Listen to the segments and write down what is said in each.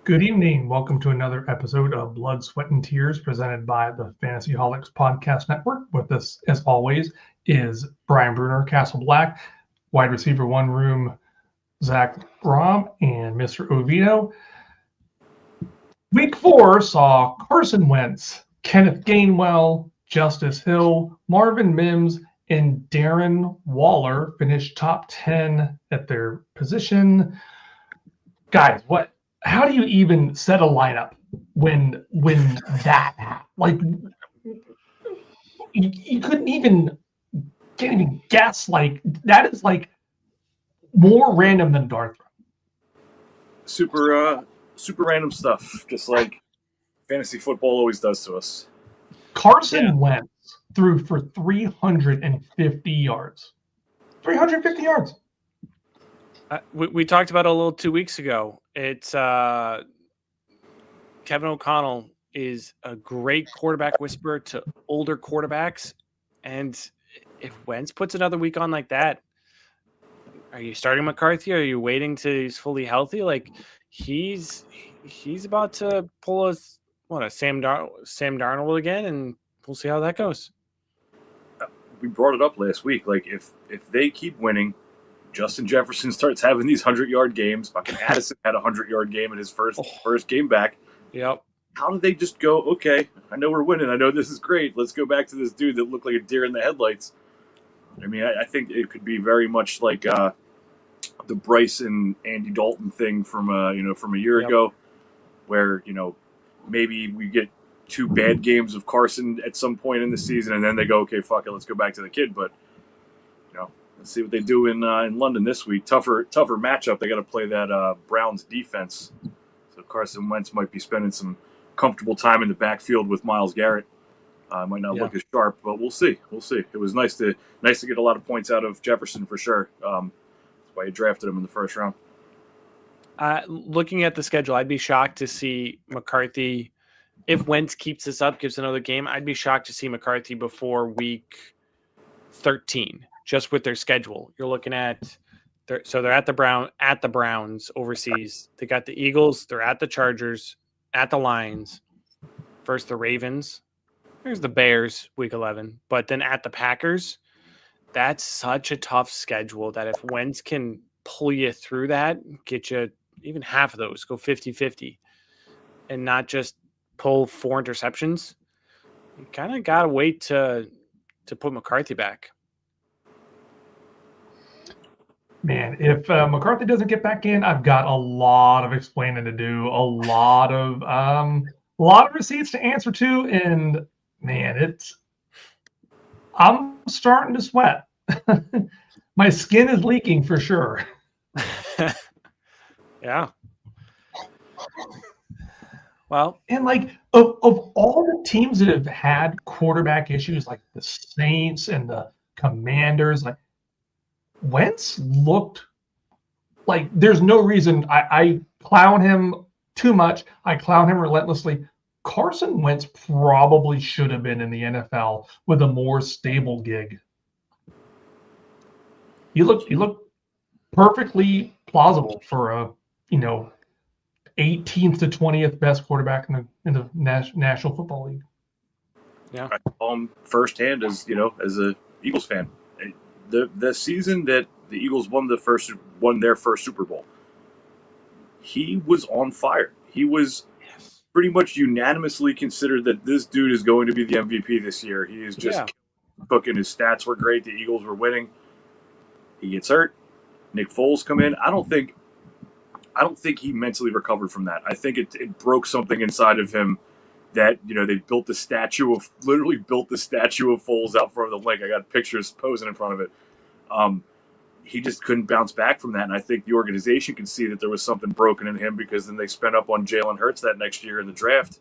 Good evening. Welcome to another episode of Blood, Sweat, and Tears presented by the Fantasyholics Podcast Network. With us, as always, is Brian Bruner, Castle Black, wide receiver one room, Zach Brom, and Mr. Oviedo. Week 4 saw Carson Wentz, Kenneth Gainwell, Justice Hill, Marvin Mims, and Darren Waller finish top 10 at their position. Guys, how do you even set a lineup when that happened? Like, you can't even guess. Like, that is like more random than dart throw. Super random stuff, just like fantasy football always does to us. Carson Wentz threw for 350 yards. 350 yards. We talked about it a little 2 weeks ago. It's Kevin O'Connell is a great quarterback whisperer to older quarterbacks. And if Wentz puts another week on like that, are you starting McCarthy? Are you waiting till he's fully healthy? Like he's about to pull a Sam Darnold again, and we'll see how that goes. We brought it up last week. Like if they keep winning, Justin Jefferson starts having these 100-yard games. Fucking Addison had a 100-yard game in his first game back. Yep. How did they just go, okay, I know we're winning. I know this is great. Let's go back to this dude that looked like a deer in the headlights. I mean, I think it could be very much like the Bryce and Andy Dalton thing from a year ago, where maybe we get 2 bad games of Carson at some point in the season, and then they go, okay, fuck it, let's go back to the kid. But let's see what they do in London this week. Tougher matchup. They got to play that Browns defense. So Carson Wentz might be spending some comfortable time in the backfield with Myles Garrett. Might not look as sharp, but we'll see. It was nice to get a lot of points out of Jefferson for sure. That's why you drafted him in the first round. Looking at the schedule, I'd be shocked to see McCarthy. If Wentz keeps this up, gives another game, I'd be shocked to see McCarthy before week 13. Just with their schedule, you're looking at. They're at the Browns overseas. They got the Eagles. They're at the Chargers, at the Lions. First the Ravens. There's the Bears, week 11. But then at the Packers. That's such a tough schedule that if Wentz can pull you through that, get you even half of those, go 50-50, and not just pull 4 interceptions, you kind of got to wait to put McCarthy back. Man, if McCarthy doesn't get back in, I've got a lot of explaining to do, a lot of receipts to answer to, and man, I'm starting to sweat. My skin is leaking for sure. Yeah. Well, and like of all the teams that have had quarterback issues, like the Saints and the Commanders, like Wentz looked like there's no reason I clown him too much. I clown him relentlessly. Carson Wentz probably should have been in the NFL with a more stable gig. He looked perfectly plausible for a 18th to 20th best quarterback in the National Football League. Yeah, I saw him firsthand as a Eagles fan. The season that the Eagles won their first Super Bowl, he was on fire. He was pretty much unanimously considered that this dude is going to be the MVP this year. He is just cooking. His stats were great. The Eagles were winning. He gets hurt. Nick Foles come in. I don't think he mentally recovered from that. I think it broke something inside of him that, they literally built the statue of Foles out front of the lake. I got pictures posing in front of it. He just couldn't bounce back from that. And I think the organization could see that there was something broken in him, because then they spent up on Jalen Hurts that next year in the draft,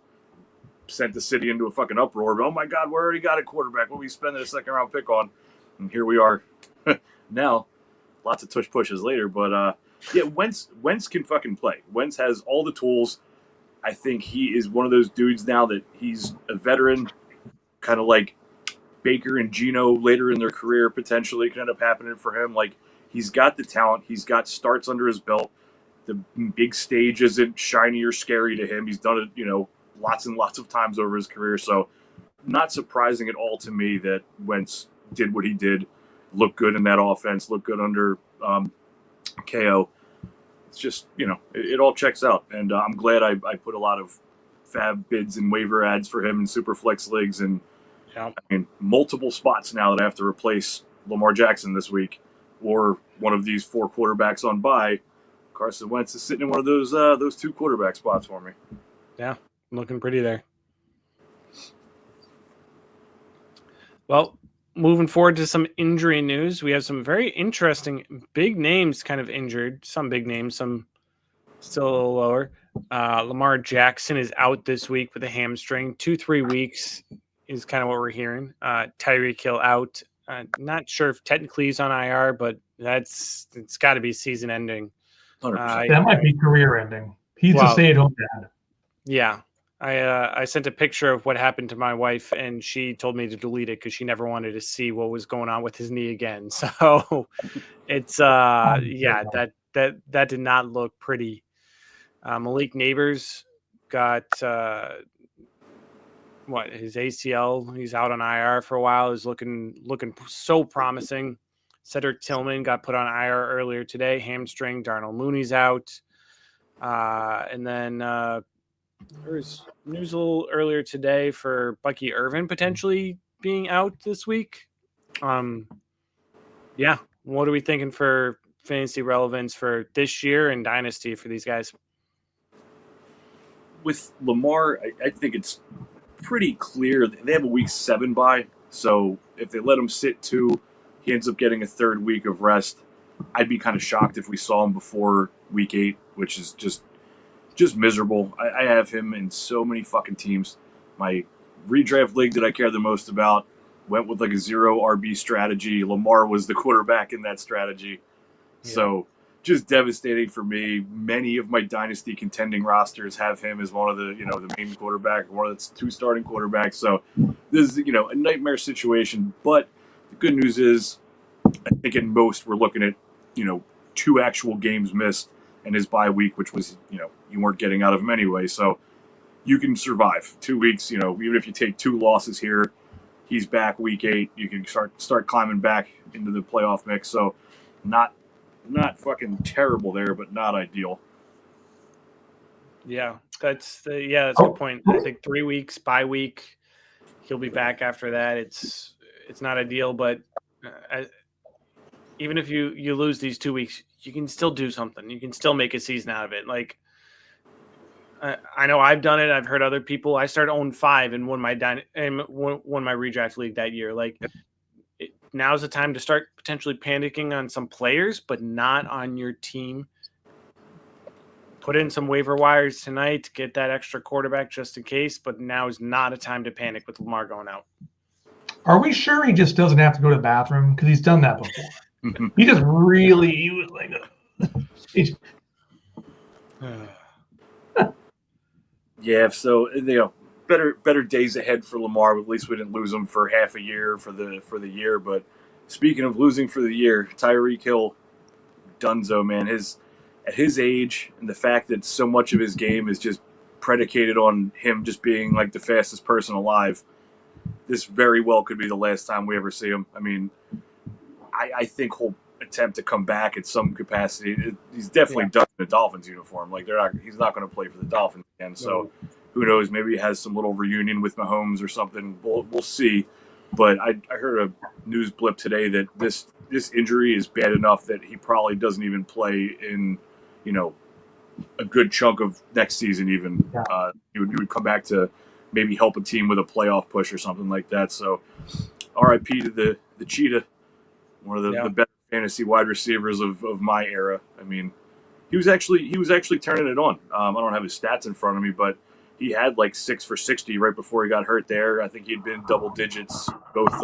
sent the city into a fucking uproar. Oh my God, we already got a quarterback. What are we spending a second round pick on? And here we are now, lots of tush pushes later. But Wentz can fucking play. Wentz has all the tools. I think he is one of those dudes now that he's a veteran, kind of like Baker and Geno later in their career potentially could end up happening for him. Like, he's got the talent. He's got starts under his belt. The big stage isn't shiny or scary to him. He's done it, lots and lots of times over his career. So not surprising at all to me that Wentz did what he did, looked good in that offense, looked good under KO. It's just, it all checks out. And I'm glad I put a lot of fab bids and waiver ads for him in Superflex leagues. And multiple spots now that I have to replace Lamar Jackson this week or one of these 4 quarterbacks on bye. Carson Wentz is sitting in one of those 2 quarterback spots for me. Yeah, looking pretty there. Well, moving forward to some injury news, we have some very interesting big names kind of injured. Some big names, some still a little lower. Lamar Jackson is out this week with a hamstring. 2-3 weeks is kind of what we're hearing. Tyreek Hill out. Not sure if technically he's on IR, but it's got to be season ending. 100%. That might be career ending. He's a stay-at-home dad. Yeah. I sent a picture of what happened to my wife, and she told me to delete it because she never wanted to see what was going on with his knee again. So it's that did not look pretty. Malik Neighbors got his ACL. He's out on IR for a while. He's looking so promising. Cedric Tillman got put on IR earlier today. Hamstring. Darnell Mooney's out. And then there was news a little earlier today for Bucky Irvin potentially being out this week. What are we thinking for fantasy relevance for this year and dynasty for these guys? With Lamar, I think it's pretty clear. They have a week 7 bye, so if they let him sit 2, he ends up getting a 3rd week of rest. I'd be kind of shocked if we saw him before week 8, which is just miserable. I have him in so many fucking teams. My redraft league that I care the most about went with like a 0 RB strategy. Lamar was the quarterback in that strategy. Yeah. So just devastating for me. Many of my dynasty contending rosters have him as one of the, the main quarterback, one of the 2 starting quarterbacks. So this is, a nightmare situation. But the good news is, I think in most we're looking at, 2 actual games missed and his bye week, which was, you weren't getting out of him anyway. So you can survive 2 weeks, even if you take 2 losses here, he's back week 8. You can start climbing back into the playoff mix. So not fucking terrible there, but not ideal. Yeah, that's a good point. I think 3 weeks, bye week, he'll be back after that. It's not ideal, but even if you lose these 2 weeks, you can still do something. You can still make a season out of it. Like I know I've done it. I've heard other people. I started 0-5 and won my redraft league that year. Like now's the time to start potentially panicking on some players, but not on your team. Put in some waiver wires tonight to get that extra quarterback just in case, but now is not a time to panic with Lamar going out. Are we sure he just doesn't have to go to the bathroom? Because he's done that before. He was like, yeah. So better days ahead for Lamar. At least we didn't lose him for half a year for the year. But speaking of losing for the year, Tyreek Hill, dunzo, man. At his age and the fact that so much of his game is just predicated on him just being like the fastest person alive. This very well could be the last time we ever see him. I mean, I think he'll attempt to come back at some capacity. He's definitely done in the Dolphins uniform. Like he's not going to play for the Dolphins again. So who knows? Maybe he has some little reunion with Mahomes or something. We'll see. But I heard a news blip today that this injury is bad enough that he probably doesn't even play in, a good chunk of next season. Even he would come back to maybe help a team with a playoff push or something like that. So RIP to the Cheetah. One of the better fantasy wide receivers of my era. I mean, he was actually turning it on. I don't have his stats in front of me, but he had like 6 for 60 right before he got hurt there. I think he'd been double digits both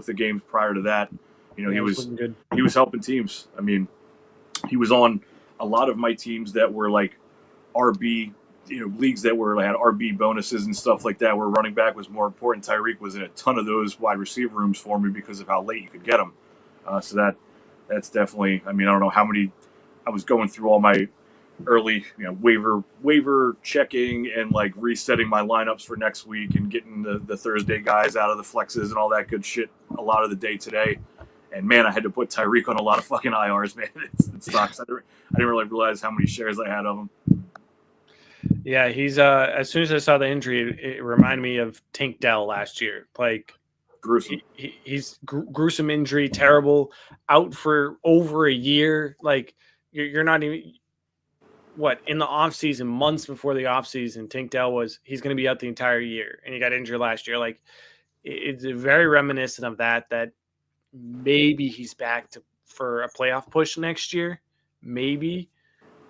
the games prior to that. He was helping teams. I mean, he was on a lot of my teams that were like RB, leagues that had RB bonuses and stuff like that, where running back was more important. Tyreek was in a ton of those wide receiver rooms for me because of how late you could get him. So that's definitely. I mean, I don't know how many. I was going through all my early, waiver checking and like resetting my lineups for next week and getting the Thursday guys out of the flexes and all that good shit a lot of the day today. And man, I had to put Tyreek on a lot of fucking IRs, man. It sucks. I didn't really realize how many shares I had of him. Yeah, he's as soon as I saw the injury, it reminded me of Tank Dell last year. Like Gruesome. He's gruesome injury, terrible, out for over a year. Like you're not even in the off season, months before the off season, Tank Dell he's going to be out the entire year, and he got injured last year. Like it's very reminiscent of that. That maybe he's back for a playoff push next year, maybe.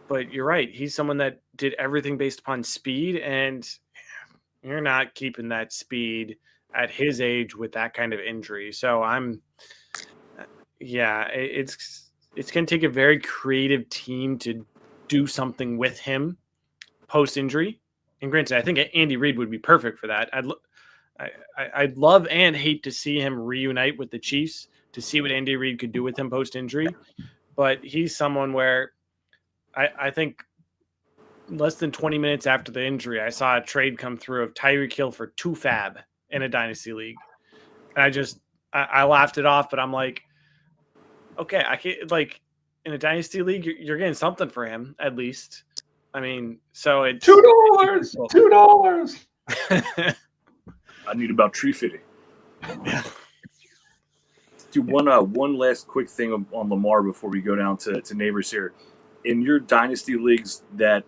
But you're right. He's someone that did everything based upon speed, and you're not keeping that speed at his age with that kind of injury. So it's going to take a very creative team to do something with him post injury. And granted, I think Andy Reid would be perfect for that. I'd love and hate to see him reunite with the Chiefs to see what Andy Reid could do with him post injury. But he's someone where I think less than 20 minutes after the injury, I saw a trade come through of Tyreek Hill for 2 fab in a dynasty league. And I laughed it off, but I'm like, okay, I can't, like, in a dynasty league, you're getting something for him at least. I mean, so it's $2. I need about $3.50. Yeah. Do one last quick thing on Lamar before we go down to neighbors here. In your dynasty leagues that,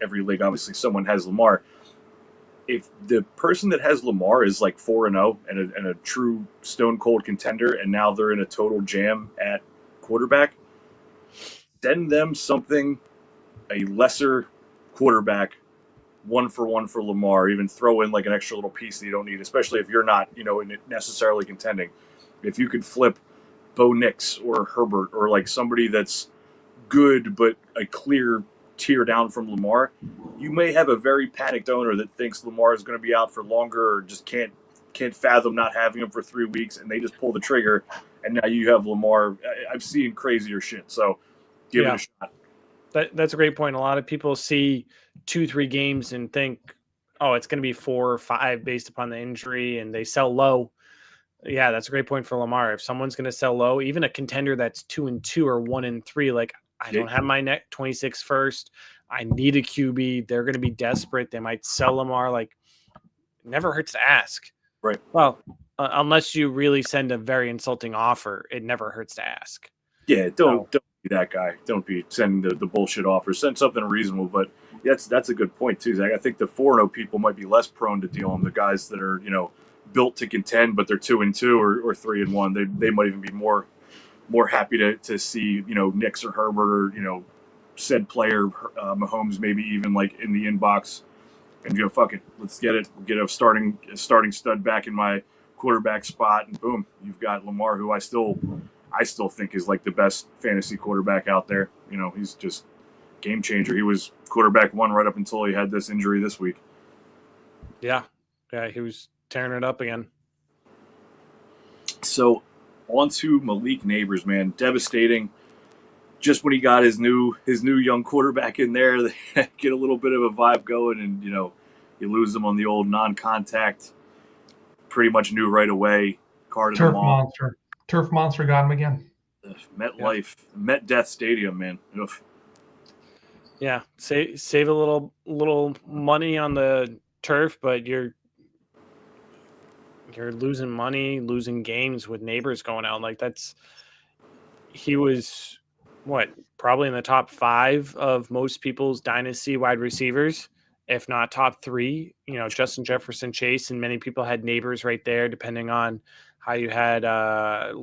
every league, obviously someone has Lamar. If the person that has Lamar is like 4-0 and a true stone cold contender, and now they're in a total jam at quarterback, send them a lesser quarterback, 1-for-1 for Lamar. Even throw in like an extra little piece that you don't need, especially if you're not, necessarily contending. If you could flip Bo Nix or Herbert or like somebody that's good but a clear tier down from Lamar, you may have a very panicked owner that thinks Lamar is going to be out for longer or just can't fathom not having him for 3 weeks, and they just pull the trigger, and now you have Lamar. I've seen crazier shit, so give it a shot. That's a great point. A lot of people see 2-3 games and think, oh, it's going to be 4 or 5 based upon the injury, and they sell low. Yeah, that's a great point for Lamar. If someone's going to sell low, even a contender that's 2-2 or 1-3, like, I don't have my net 26 first. I need a QB. They're going to be desperate. They might sell Lamar. Like, it never hurts to ask. Right. Well, unless you really send a very insulting offer, it never hurts to ask. Yeah, don't be that guy. Don't be sending the bullshit offers. Send something reasonable. But that's a good point too, Zach. I think the 4-0 people might be less prone to dealing. The guys that are built to contend, but they're 2-2 or 3-1. They might even be more happy to see Nix or Herbert or said player Mahomes maybe even like in the inbox and fuck it, let's get a starting stud back in my quarterback spot, and boom, you've got Lamar, who I still think is like the best fantasy quarterback out there. He's just game changer. He was quarterback 1 right up until he had this injury this week. Yeah, he was tearing it up again. So on to Malik Neighbors, man. Devastating. Just when he got his new young quarterback in there, they get a little bit of a vibe going, and you lose them on the old non-contact. Pretty much knew right away. Carded them off. Turf Monster got him again. MetLife, Met Death Stadium, man. Ugh. Yeah, save a little money on the turf, but you're losing money, losing games with Neighbors going out. Like he was probably in the top 5 of most people's dynasty wide receivers, if not top 3. Justin Jefferson, Chase, and many people had Neighbors right there, depending on how you had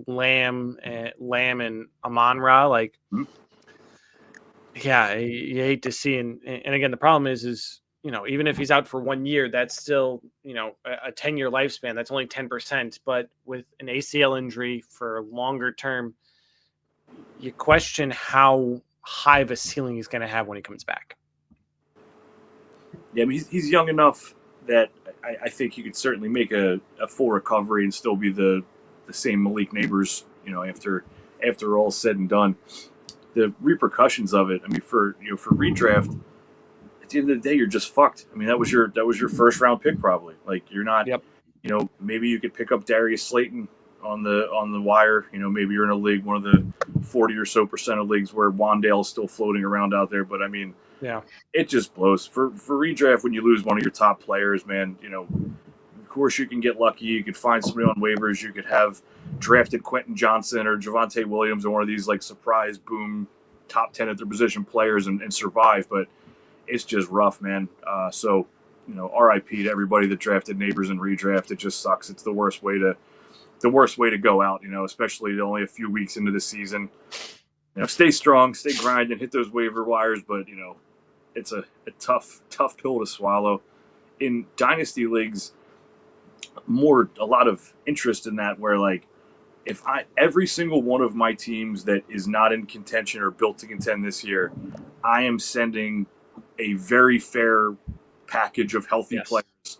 Lamb and Amon-Ra. Like, yeah, you hate to see. And again, the problem is even if he's out for 1 year, that's still a 10-year lifespan. That's only 10%. But with an ACL injury for longer term, you question how high of a ceiling he's going to have when he comes back. Yeah, I mean, he's young enough that I think he could certainly make a full recovery and still be the same Malik Neighbors, after all said and done. the repercussions of it. I mean, for redraft, at the end of the day, you're just fucked. I mean, that was your first round pick probably. Like you're not. Yep. Maybe you could pick up Darius Slayton on the wire. Maybe you're in a league, one of the 40 or so percent of leagues where Wandale's still floating around out there. But I mean, yeah, it just blows for redraft when you lose one of your top players, man. Of course you can get lucky. You could find somebody on waivers. You could have drafted Quentin Johnson or Javonte Williams or one of these like surprise boom top 10 at their position players and survive. But it's just rough, man. So RIP to everybody that drafted Neighbors in redraft. It just sucks. It's the worst way to go out. Especially only a few weeks into the season. Stay strong, stay grinding, hit those waiver wires. But it's a tough pill to swallow. In dynasty leagues, a lot of interest in that. Where like, if every single one of my teams that is not in contention or built to contend this year, I am sending a very fair package of healthy players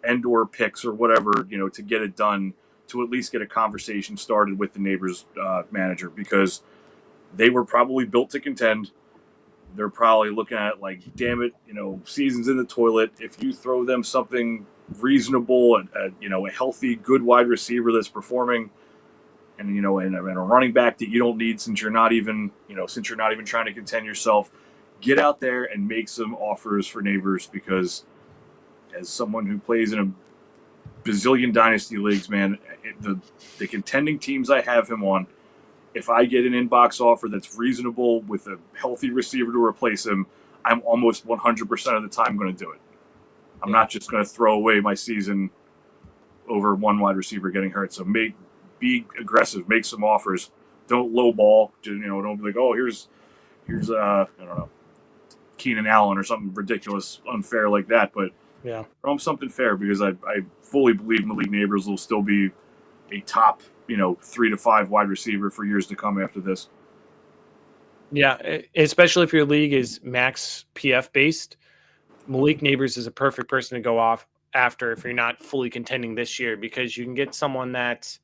and or picks or whatever, to get it done, to at least get a conversation started with the Neighbors manager, because they were probably built to contend. They're probably looking at it like, damn it, season's in the toilet. If you throw them something reasonable and a healthy, good wide receiver that's performing, and and a running back that you don't need since you're not even trying to contend yourself, get out there and make some offers for Neighbors, because as someone who plays in a bazillion dynasty leagues, man, the contending teams I have him on, if I get an inbox offer that's reasonable with a healthy receiver to replace him, I'm almost 100% of the time going to do it. I'm not just going to throw away my season over one wide receiver getting hurt. So be aggressive, make some offers. Don't lowball. Don't be like, oh, here's I don't know, Keenan Allen or something ridiculous, unfair like that. But throw him something fair, because I fully believe Malik Neighbors will still be a top 3 to 5 wide receiver for years to come after this. Yeah, especially if your league is max PF based. Malik Neighbors is a perfect person to go off after if you're not fully contending this year, because you can get someone that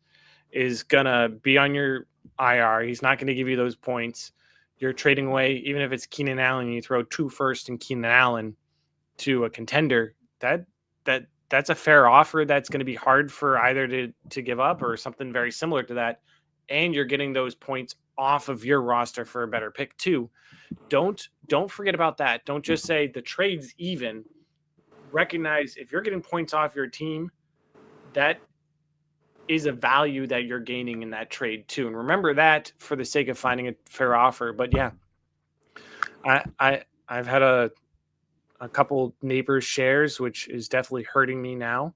is going to be on your IR. He's not going to give you those points. You're trading away, even if it's Keenan Allen, you throw 2 firsts and Keenan Allen to a contender. That's a fair offer. That's going to be hard for either to give up or something very similar to that. And you're getting those points off of your roster for a better pick too. Don't forget about that. Don't just say the trade's even. Recognize if you're getting points off your team, that is a value that you're gaining in that trade too. And remember that for the sake of finding a fair offer. But yeah, I've had a couple Neighbors shares, which is definitely hurting me now.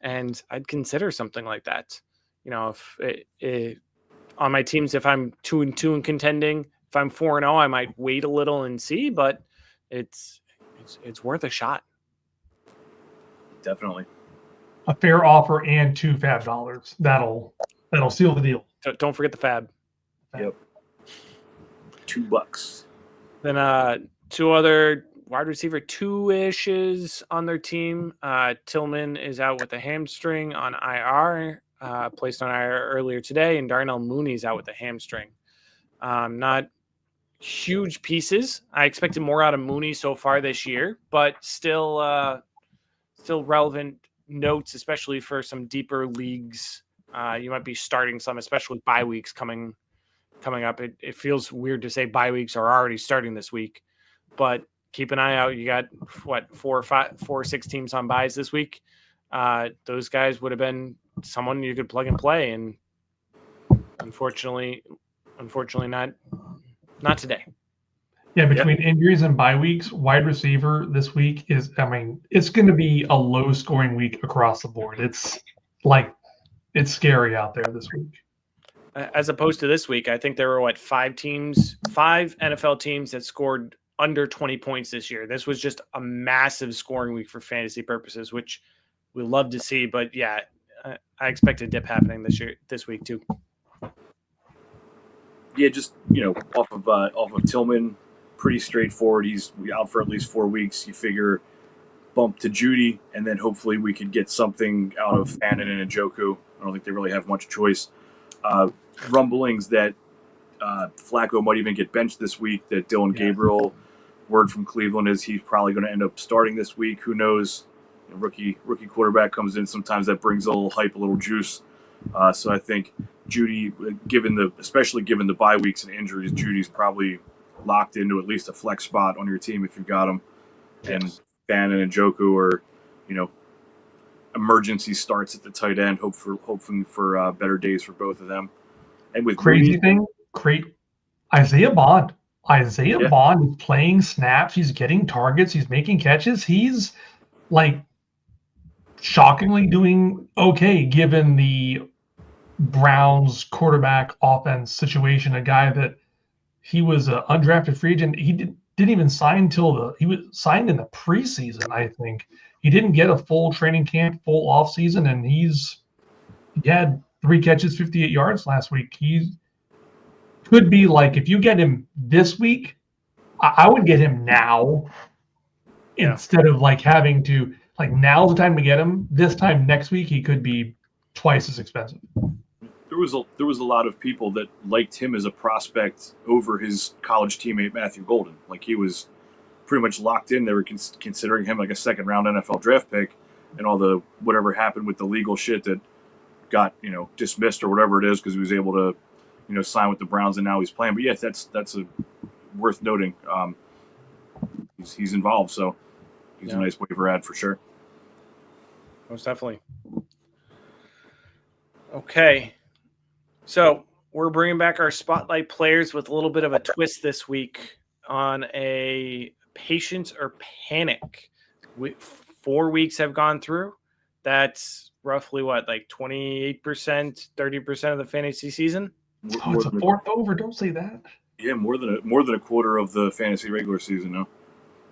And I'd consider something like that. If on my teams, if I'm 2-2 and contending, if I'm 4-0, I might wait a little and see, but it's worth a shot. Definitely. A fair offer and $2 fab. That'll seal the deal. Don't forget the fab. Yep. $2. Then 2 other wide receiver 2-ishes on their team. Tillman is out with a hamstring on IR, placed on IR earlier today, and Darnell Mooney's out with a hamstring. Not huge pieces. I expected more out of Mooney so far this year, but still relevant notes, especially for some deeper leagues. You might be starting some, especially with bye weeks coming up. It feels weird to say bye weeks are already starting this week, but keep an eye out. You got 4 or 6 teams on buys this week. Those guys would have been someone you could plug and play, and unfortunately not today. Yeah, between injuries and bye weeks, wide receiver this week it's going to be a low scoring week across the board. It's scary out there this week. As opposed to this week, I think there were 5 NFL teams that scored under 20 points this year. This was just a massive scoring week for fantasy purposes, which we love to see. But yeah, I expect a dip happening this week too. Yeah, just off of Tillman, pretty straightforward. He's out for at least 4 weeks. You figure bump to Judy, and then hopefully we could get something out of Fannin and Njoku. I don't think they really have much choice. Rumblings that Flacco might even get benched this week. That Dylan Gabriel, word from Cleveland is he's probably going to end up starting this week. Who knows? Rookie quarterback comes in. Sometimes that brings a little hype, a little juice. So I think Judy, especially given the bye weeks and injuries, Judy's probably locked into at least a flex spot on your team if you've got him. And Bannon and Njoku are, emergency starts at the tight end. Hoping for better days for both of them. And with Isaiah Bond. Bond is playing snaps. He's getting targets. He's making catches. He's shockingly doing okay given the Browns quarterback offense situation. A guy that he was an undrafted free agent. He didn't even sign he was signed in the preseason. I think he didn't get a full training camp, full off season, and he had 3 catches, 58 yards last week. He could be if you get him this week, I would get him now instead of having to now's the time to get him. This time next week he could be twice as expensive. There was a lot of people that liked him as a prospect over his college teammate Matthew Golden. He was pretty much locked in. They were considering him a second round NFL draft pick, and all the whatever happened with the legal shit that got dismissed or whatever it is because he was able to sign with the Browns and now he's playing. But yeah, that's worth noting. He's involved, so he's a nice waiver ad for sure. Most definitely. Okay. So we're bringing back our spotlight players with a little bit of a twist this week on a patience or panic. 4 weeks have gone through. That's roughly 28%, 30% of the fantasy season. It's a fourth over. Don't say that. Yeah, more than a quarter of the fantasy regular season now.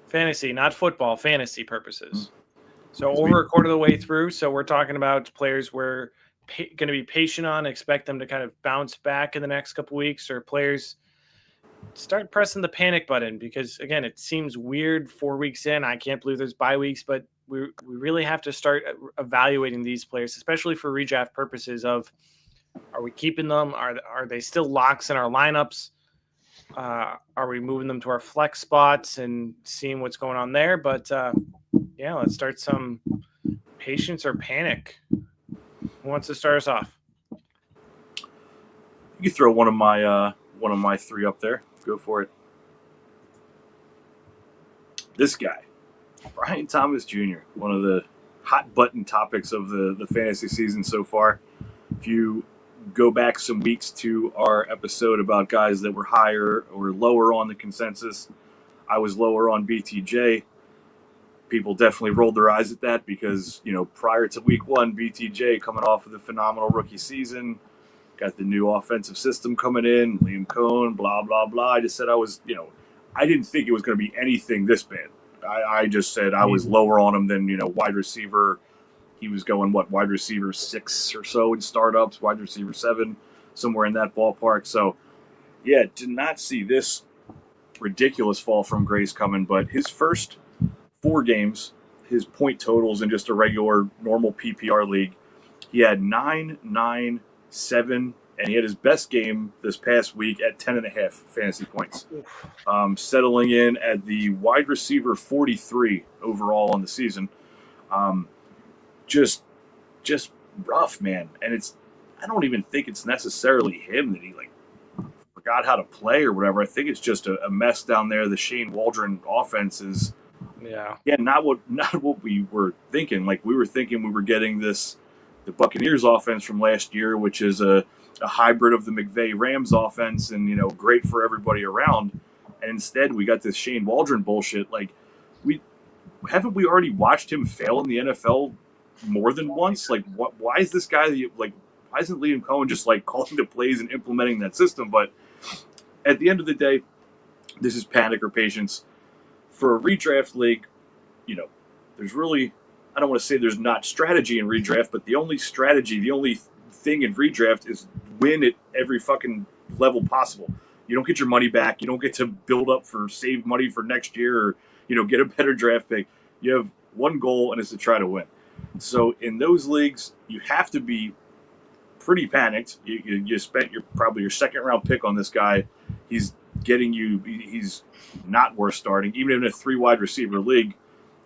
Fantasy, not football, fantasy purposes. So over a quarter of the way through. So we're talking about players we're going to be patient on, expect them to kind of bounce back in the next couple weeks, or players start pressing the panic button because, again, it seems weird 4 weeks in. I can't believe there's bye weeks, but we really have to start evaluating these players, especially for redraft purposes of, are we keeping them? Are they still locks in our lineups? Are we moving them to our flex spots and seeing what's going on there? But let's start some patience or panic. Who wants to start us off? You can throw one of my 3 up there. Go for it. This guy, Brian Thomas Jr., one of the hot button topics of the fantasy season so far. If you go back some weeks to our episode about guys that were higher or lower on the consensus, I was lower on BTJ. People definitely rolled their eyes at that because, prior to week 1, BTJ coming off of the phenomenal rookie season, got the new offensive system coming in, Liam Cohn, blah, blah, blah. I just said I didn't think it was going to be anything this bad. I just said I was lower on him than, wide receiver. He was going, wide receiver 6 or so in startups, wide receiver 7, somewhere in that ballpark. So, yeah, did not see this ridiculous fall from grace coming, but his first 4 games, his point totals in just a regular, normal PPR league, he had 9, 9, 7, and he had his best game this past week at 10.5 fantasy points. Settling in at the wide receiver 43 overall on the season. Just rough, man. And I don't even think it's necessarily him that he forgot how to play or whatever. I think it's just a mess down there. The Shane Waldron offense is not what we were thinking. We were thinking we were getting the Buccaneers offense from last year, which is a hybrid of the McVay Rams offense and great for everybody around. And instead we got this Shane Waldron bullshit. Haven't we already watched him fail in the NFL more than once? Why is this guy why isn't Liam Cohen just calling the plays and implementing that system? But at the end of the day, this is panic or patience. For a redraft league, there's really, I don't want to say there's not strategy in redraft, but the only thing in redraft is win at every fucking level possible. You don't get your money back. You don't get to build up for save money for next year or, get a better draft pick. You have one goal, and it's to try to win. So in those leagues, you have to be pretty panicked. You spent probably your second round pick on this guy. He's getting you. He's not worth starting, even in a 3 wide receiver league.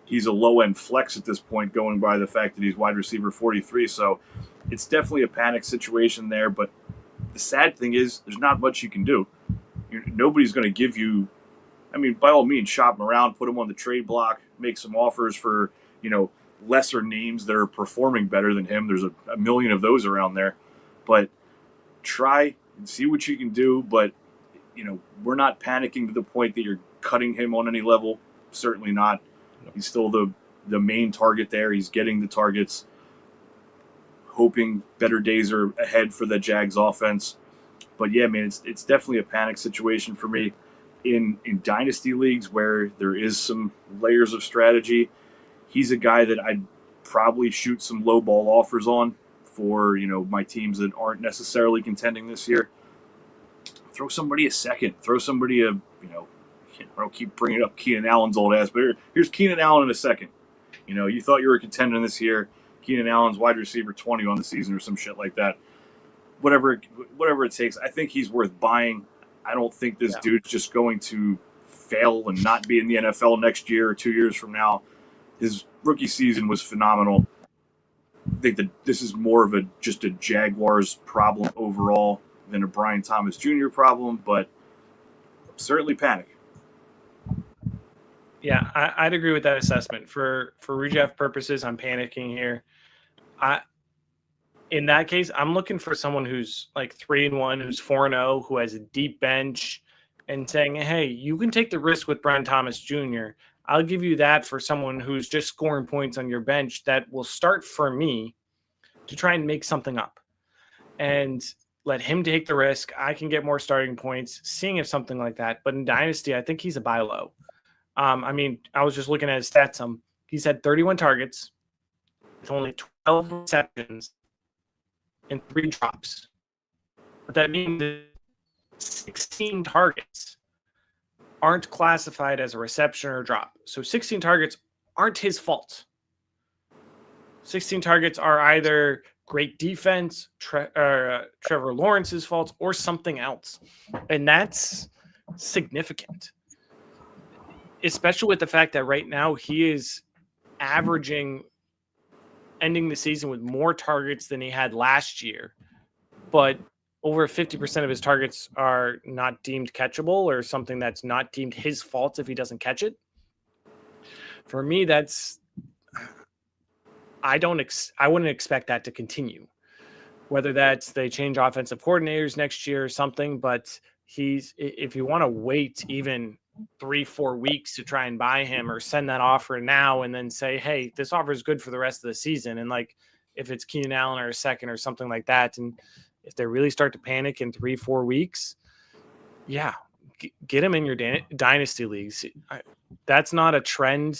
He's a low end flex at this point, going by the fact that he's wide receiver 43. So it's definitely a panic situation there. But the sad thing is, there's not much you can do. Nobody's going to give you. I mean, by all means, shop him around, put him on the trade block, make some offers for lesser names that are performing better than him. There's a million of those around there. But try and see what you can do. But, we're not panicking to the point that you're cutting him on any level. Certainly not. He's still the main target there. He's getting the targets. Hoping better days are ahead for the Jags offense. But, yeah, man, it's definitely a panic situation for me. In dynasty leagues where there is some layers of strategy, he's a guy that I'd probably shoot some low ball offers on for, my teams that aren't necessarily contending this year. Throw somebody a second. Throw somebody I don't keep bringing up Keenan Allen's old ass, but here's Keenan Allen in a second. You thought you were contending this year. Keenan Allen's wide receiver 20 on the season or some shit like that. Whatever it takes. I think he's worth buying. I don't think this dude's just going to fail and not be in the NFL next year or 2 years from now. His rookie season was phenomenal. I think that this is more of just a Jaguars problem overall than a Brian Thomas Jr. problem, but certainly panic. Yeah, I'd agree with that assessment. For redraft purposes, I'm panicking here. In that case, I'm looking for someone who's like 3-1, who's 4-0, who has a deep bench, and saying, hey, you can take the risk with Brian Thomas Jr. I'll give you that for someone who's just scoring points on your bench that will start for me to try and make something up. And let him take the risk. I can get more starting points, seeing if something like that. But in Dynasty, I think he's a buy low. I was just looking at his stats. He's had 31 targets with only 12 receptions and 3 drops. But that means that 16 targets aren't classified as a reception or drop. So 16 targets aren't his fault. 16 targets are either great defense, Trevor Lawrence's fault, or something else. And that's significant, especially with the fact that right now he is ending the season with more targets than he had last year. But over 50% of his targets are not deemed catchable, or something that's not deemed his fault if he doesn't catch it. For me, I wouldn't expect that to continue. Whether that's they change offensive coordinators next year or something, but if you want to wait even 3-4 weeks to try and buy him, or send that offer now and then say, hey, this offer is good for the rest of the season. And like, if it's Keenan Allen or a second or something like that, and if they really start to panic in 3-4 weeks, get him in your dynasty leagues. That's not a trend.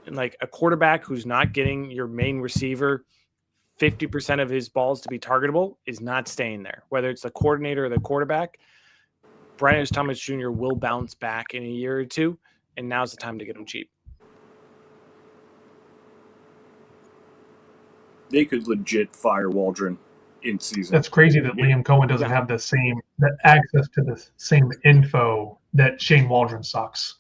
Like a quarterback who's not getting your main receiver 50% of his balls to be targetable is not staying there. Whether it's the coordinator or the quarterback, Brian Thomas Jr. will bounce back in a year or two, and now's the time to get him cheap. They could legit fire Waldron in season. That's crazy that Liam Cohen doesn't have the access to the same info that Shane Waldron sucks.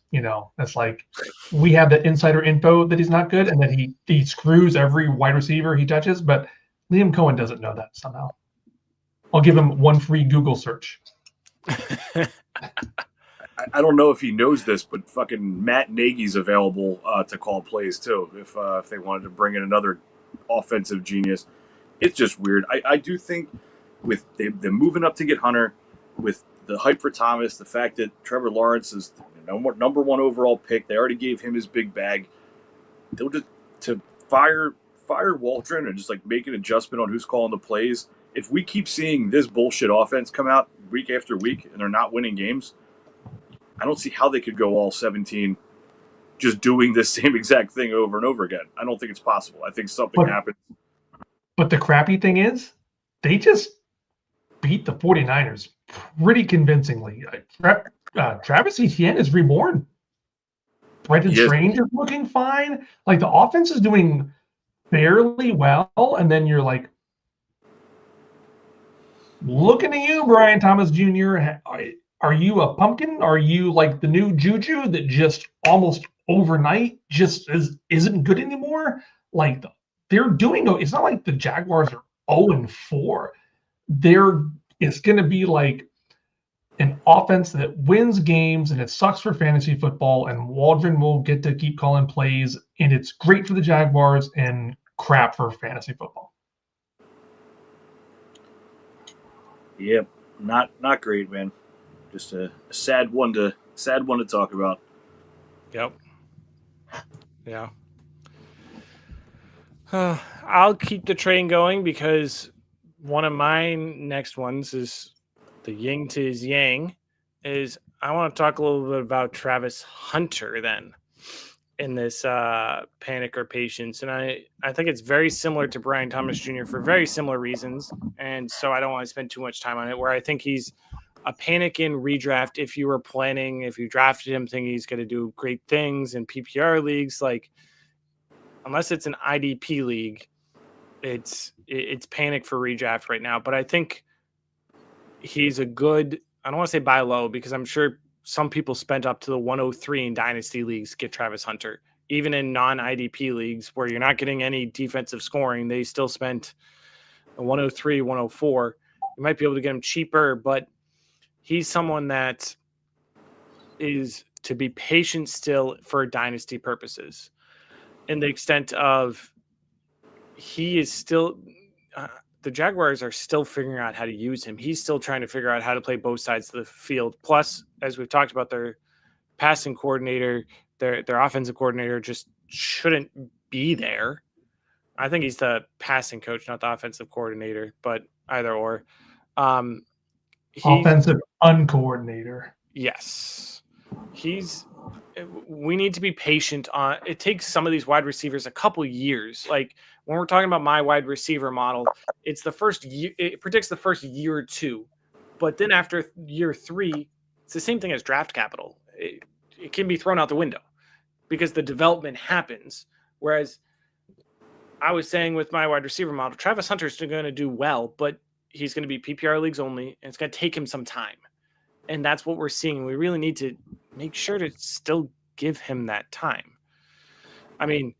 That's like, we have that insider info that he's not good and that he screws every wide receiver he touches, but Liam Cohen doesn't know that somehow. I'll give him one free Google search. I don't know if he knows this, but fucking Matt Nagy's available to call plays too if they wanted to bring in another offensive genius. It's just weird. I do think with them moving up to get Hunter, with the hype for Thomas, the fact that Trevor Lawrence is the number 1 overall pick, they already gave him his big bag. They'll just to fire Waldron and just like make an adjustment on who's calling the plays. If we keep seeing this bullshit offense come out week after week and they're not winning games, I don't see how they could go all 17 just doing the same exact thing over and over again. I don't think it's possible. I think something happened. But the crappy thing is, they just beat the 49ers pretty convincingly. Travis Etienne is reborn. Brendan Strange is looking fine. Like, the offense is doing fairly well, and then you're like, Looking at you, Brian Thomas Jr., are you a pumpkin? Are you like the new Juju that just almost overnight just isn't good anymore? Like they're doing it's not like the Jaguars are 0-4. It's going to be like an offense that wins games, and it sucks for fantasy football, and Waldron will get to keep calling plays, and it's great for the Jaguars and crap for fantasy football. Yep, not great, man. Just a sad one to talk about. Yep. Yeah. I'll keep the train going because one of my next ones is the yin to his yang. Is I want to talk a little bit about Travis Hunter then in this panic or patience. And I think it's very similar to Brian Thomas Jr. for very similar reasons. And so I don't want to spend too much time on it, where I think he's a panic in redraft. If you drafted him thinking he's going to do great things in PPR leagues, like unless it's an IDP league, it's panic for redraft right now. But I think he's a good, I don't want to say buy low, because I'm sure some people spent up to the 103 in dynasty leagues to get Travis Hunter. Even in non-IDP leagues where you're not getting any defensive scoring, they still spent a 103, 104. You might be able to get him cheaper, but he's someone that is to be patient still for dynasty purposes. In the extent of he is still the Jaguars are still figuring out how to use him. He's still trying to figure out how to play both sides of the field. Plus, as we've talked about, their passing coordinator, their offensive coordinator just shouldn't be there. I think he's the passing coach, not the offensive coordinator, but either or. Offensive uncoordinator. Yes. We need to be patient on it. Takes some of these wide receivers a couple years. Like when we're talking about my wide receiver model, it's the first year, it predicts the first year or two, but then after year 3, it's the same thing as draft capital. It can be thrown out the window because the development happens. Whereas I was saying with my wide receiver model, Travis Hunter's going to do well, but he's going to be PPR leagues only, and it's going to take him some time. And that's what we're seeing. We really need to make sure to still give him that time. I mean,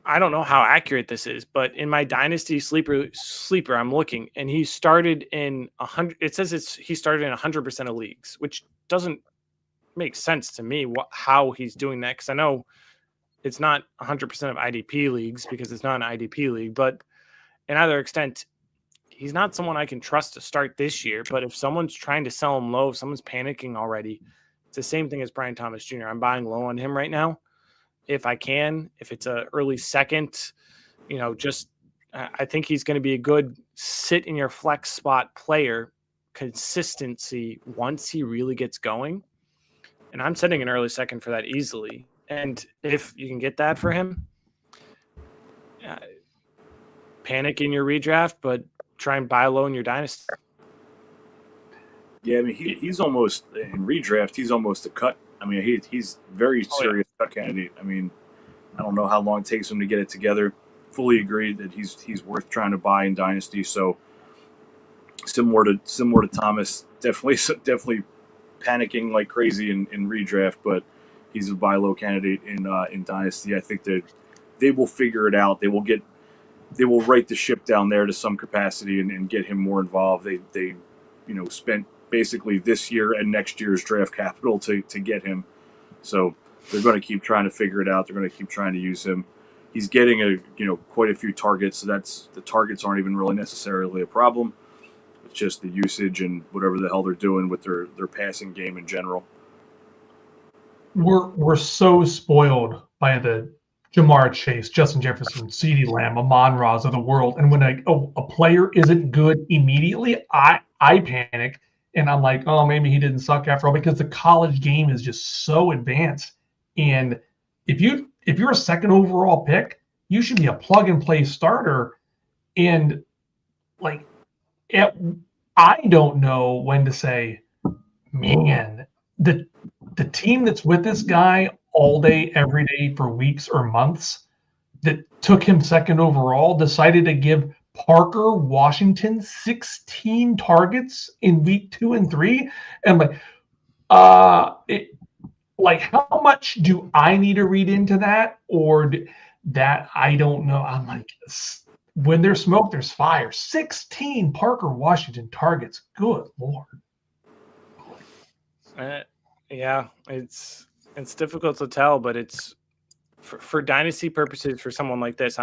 I don't know how accurate this is, but in my dynasty sleeper, I'm looking, and he started in 100. It says he started in 100% of leagues, which doesn't make sense to me. How he's doing that? Because I know it's not 100% of IDP leagues because it's not an IDP league, but in either extent, he's not someone I can trust to start this year. But if someone's trying to sell him low, if someone's panicking already, it's the same thing as Brian Thomas Jr. I'm buying low on him right now. If I can, if it's an early second, I think he's going to be a good sit in your flex spot player, consistency once he really gets going. And I'm setting an early second for that easily. And if you can get that for him, panic in your redraft, but try and buy low in your dynasty. Yeah, I mean, he's almost in redraft. He's almost a cut. I mean, he's very serious cut candidate. I mean, I don't know how long it takes him to get it together. Fully agree that he's worth trying to buy in dynasty. So similar to Thomas, definitely panicking like crazy in redraft, but he's a buy low candidate in dynasty. I think that they will figure it out. They will right the ship down there to some capacity and get him more involved. They spent basically this year and next year's draft capital to get him. So they're going to keep trying to figure it out. They're going to keep trying to use him. He's getting quite a few targets. So the targets aren't even really necessarily a problem. It's just the usage and whatever the hell they're doing with their passing game in general. We're so spoiled by the Jamar Chase, Justin Jefferson, CeeDee Lamb, Amon-Ra's of the world. And when a player isn't good immediately, I panic. And I'm like, oh, maybe he didn't suck after all, because the college game is just so advanced. And if you're a second overall pick, you should be a plug and play starter. And I don't know when to say, man, the team that's with this guy all day, every day for weeks or months that took him second overall decided to give Parker Washington 16 targets in week 2 and 3, and how much do I need to read into that, or that I don't know? I'm like, when there's smoke, there's fire. 16 Parker Washington targets. Good Lord. Yeah, it's difficult to tell, but it's for dynasty purposes for someone like this.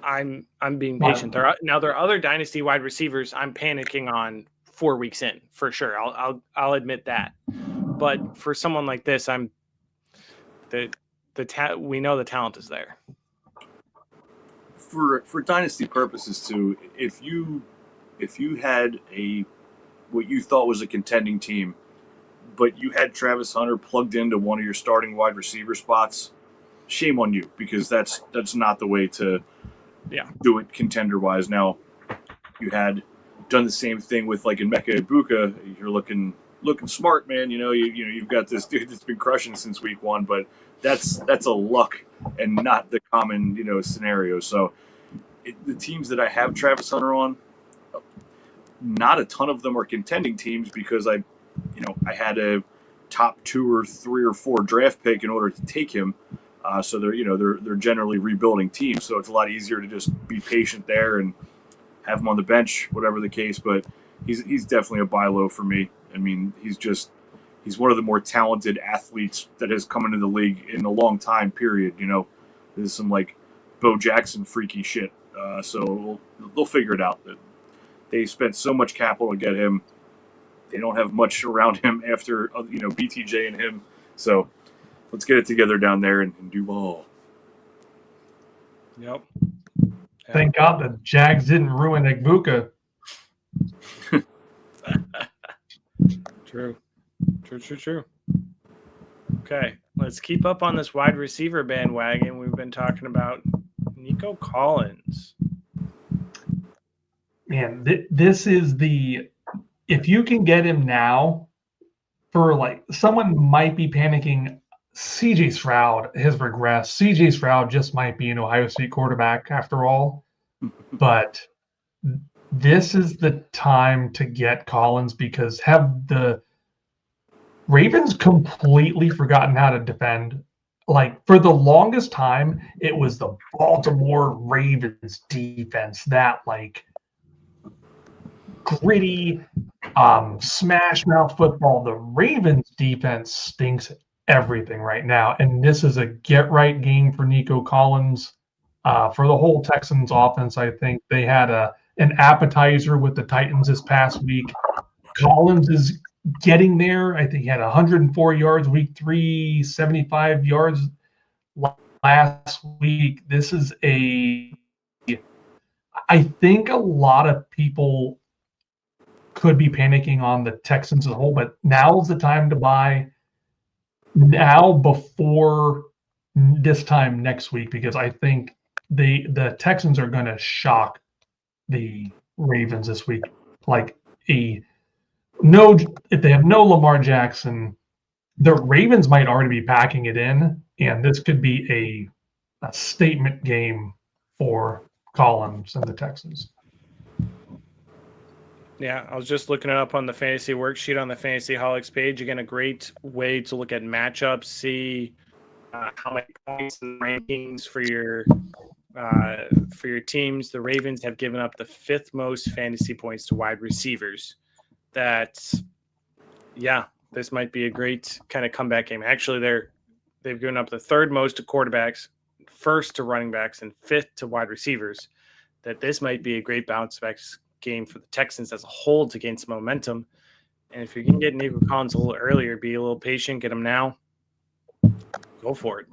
I'm being patient. There are other dynasty wide receivers I'm panicking on 4 weeks in for sure. I'll admit that. But for someone like this, we know the talent is there. For dynasty purposes too, if you had what you thought was a contending team, but you had Travis Hunter plugged into one of your starting wide receiver spots, shame on you, because that's not the way to do it contender wise. Now, you had done the same thing with like Emeka Ibuka. You're looking smart, man. You've got this dude that's been crushing since week 1, but that's a luck and not the common scenario. So the teams that I have Travis Hunter on, not a ton of them are contending teams because I had a top 2 or 3 or 4 draft pick in order to take him. So they're generally rebuilding teams. So it's a lot easier to just be patient there and have him on the bench, whatever the case. But he's definitely a buy low for me. I mean, he's one of the more talented athletes that has come into the league in a long time. Period. There's some like Bo Jackson freaky shit. So they'll figure it out. They spent so much capital to get him. They don't have much around him after BTJ and him. So let's get it together down there and do ball. Yep. Thank God the Jags didn't ruin Ibuka. True. Okay, let's keep up on this wide receiver bandwagon. We've been talking about Nico Collins. Man, this is if you can get him now, for someone might be panicking. CJ Stroud has regressed. CJ Stroud just might be an Ohio State quarterback after all. But this is the time to get Collins, because have the Ravens completely forgotten how to defend? For the longest time, it was the Baltimore Ravens defense that gritty, smash mouth football. The Ravens defense stinks everything right now, and this is a get right game for Nico Collins. For the whole Texans offense, I think they had an appetizer with the Titans this past week. Collins is getting there. I think he had 104 yards week 3, 75 yards last week. This is I think a lot of people could be panicking on the Texans as a whole, but now's the time to buy, now before this time next week, because I think the Texans are going to shock the Ravens this week. If they have no Lamar Jackson, the Ravens might already be packing it in, and this could be a statement game for Collins and the Texans. Yeah, I was just looking it up on the fantasy worksheet on the Fantasy Holics page. Again, a great way to look at matchups, see how many points and rankings for your teams. The Ravens have given up the 5th most fantasy points to wide receivers. This might be a great kind of comeback game. Actually, they've given up the 3rd most to quarterbacks, 1st to running backs, and 5th to wide receivers. That this might be a great bounce back game for the Texans as a whole to gain some momentum. And if you can get Nico Collins a little earlier, be a little patient, get him now, go for it.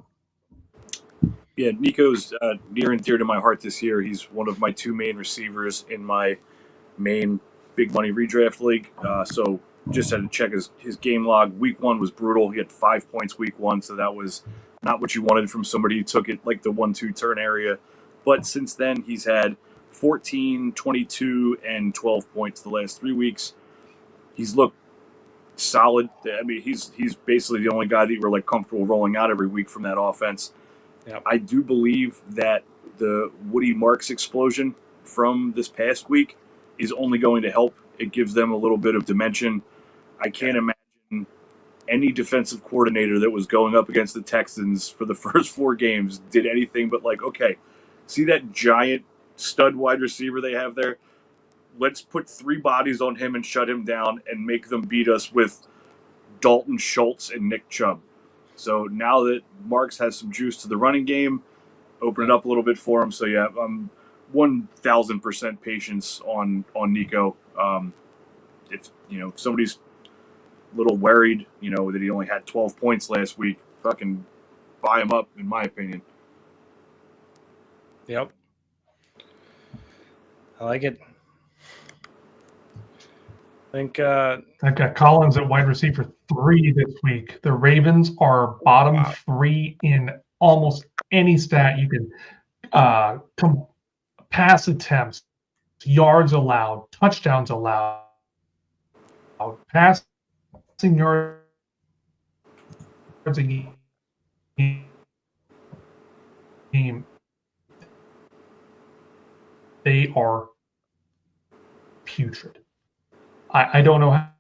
Yeah, Nico's near and dear to my heart this year. He's one of my 2 main receivers in my main big money redraft league. So just had to check his game log. Week 1 was brutal. He had 5 points week 1, so that was not what you wanted from somebody who took it like the 1-2 turn area. But since then, he's had 14, 22, and 12 points the last 3 weeks. He's looked solid. I mean, he's basically the only guy that you were comfortable rolling out every week from that offense. Yep. I do believe that the Woody Marks explosion from this past week is only going to help. It gives them a little bit of dimension. I can't imagine any defensive coordinator that was going up against the Texans for the first 4 games did anything but like, okay, see that giant stud wide receiver they have there? Let's put 3 bodies on him and shut him down and make them beat us with Dalton Schultz and Nick Chubb. So now that Marks has some juice to the running game, open it up a little bit for him. So yeah, 1,000% patience on Nico. If somebody's a little worried, that he only had 12 points last week, fucking buy him up, in my opinion. Yep. I like it. I think I've got Collins at wide receiver 3 this week. The Ravens are bottom 3 in almost any stat you can. Pass attempts, yards allowed, touchdowns allowed, passing yards a game. They are putrid. I don't know how,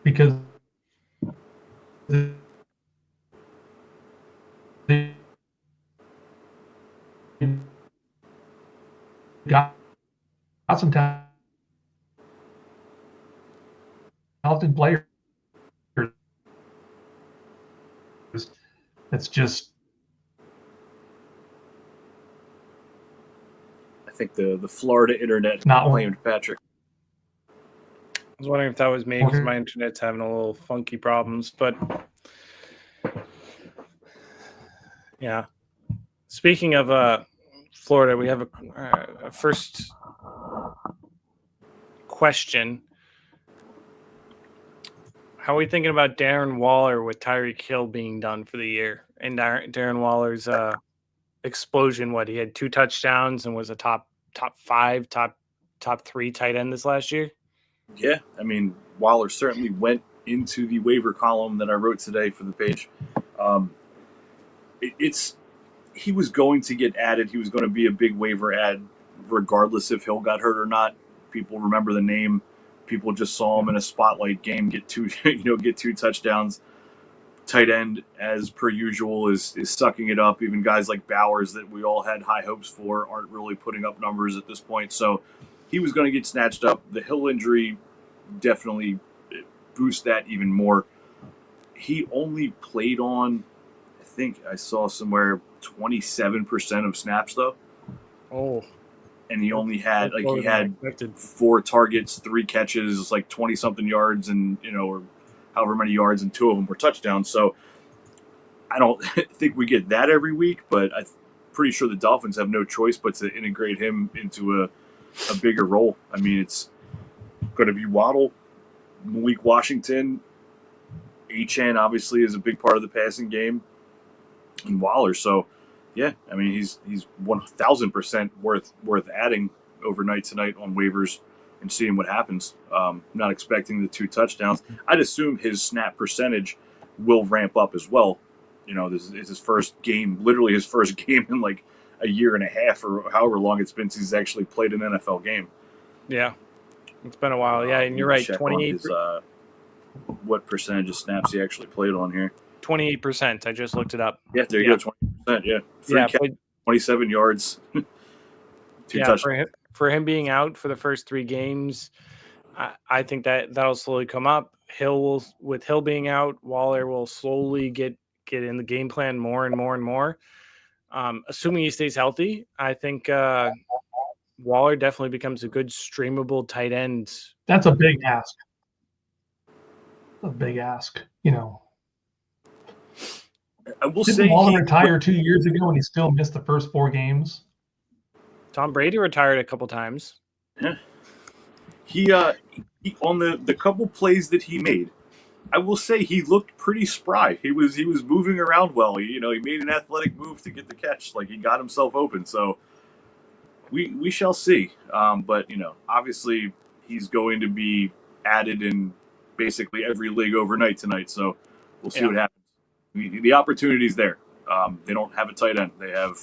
because they got some talented players. It's just. I think the Florida internet not claimed Patrick. I was wondering if that was me because my internet's having a little funky problems, but yeah. Speaking of Florida, we have a first question. How are we thinking about Darren Waller with Tyreek Hill being done for the year? And Darren Waller's explosion, he had 2 touchdowns and was a top 5, top 3 tight end this last year? Yeah, I mean, Waller certainly went into the waiver column that I wrote today for the page. He was going to get added. He was going to be a big waiver ad, regardless if Hill got hurt or not. People remember the name. People just saw him in a spotlight game get 2 touchdowns. Tight end, as per usual, is sucking it up. Even guys like Bowers that we all had high hopes for aren't really putting up numbers at this point. So he was going to get snatched up. The Hill injury definitely boosts that even more. He only played on, I think I saw somewhere, 27% of snaps, though. Oh. And he only had, he had 4 targets, 3 catches, 20-something yards, and, or however many yards, and 2 of them were touchdowns. So I don't think we get that every week, but I'm pretty sure the Dolphins have no choice but to integrate him into a bigger role. I mean, it's going to be Waddle, Malik Washington, Achane obviously is a big part of the passing game, and Waller. So, yeah, I mean, he's 1,000% worth adding overnight tonight on waivers and seeing what happens. Not expecting the 2 touchdowns. I'd assume his snap percentage will ramp up as well. This is his first game, literally his first game in a year and a half or however long it's been since he's actually played an NFL game. Yeah, it's been a while. Yeah, and you're right. 28. What percentage of snaps he actually played on here? 28%. I just looked it up. Yeah, there you go. 20%. Yeah, 27 yards. 2 touchdowns. For him being out for the first 3 games, I think that'll slowly come up. With Hill being out, Waller will slowly get in the game plan more and more and more. Assuming he stays healthy, I think Waller definitely becomes a good streamable tight end. That's a big ask. I will say Waller retired 2 years ago and he still missed the first 4 games. Tom Brady retired a couple times. Yeah. He on the couple plays that he made, I will say he looked pretty spry. He was moving around well. He made an athletic move to get the catch. He got himself open. So we shall see. But obviously he's going to be added in basically every league overnight tonight. So we'll see what happens. The opportunity's there. They don't have a tight end. They have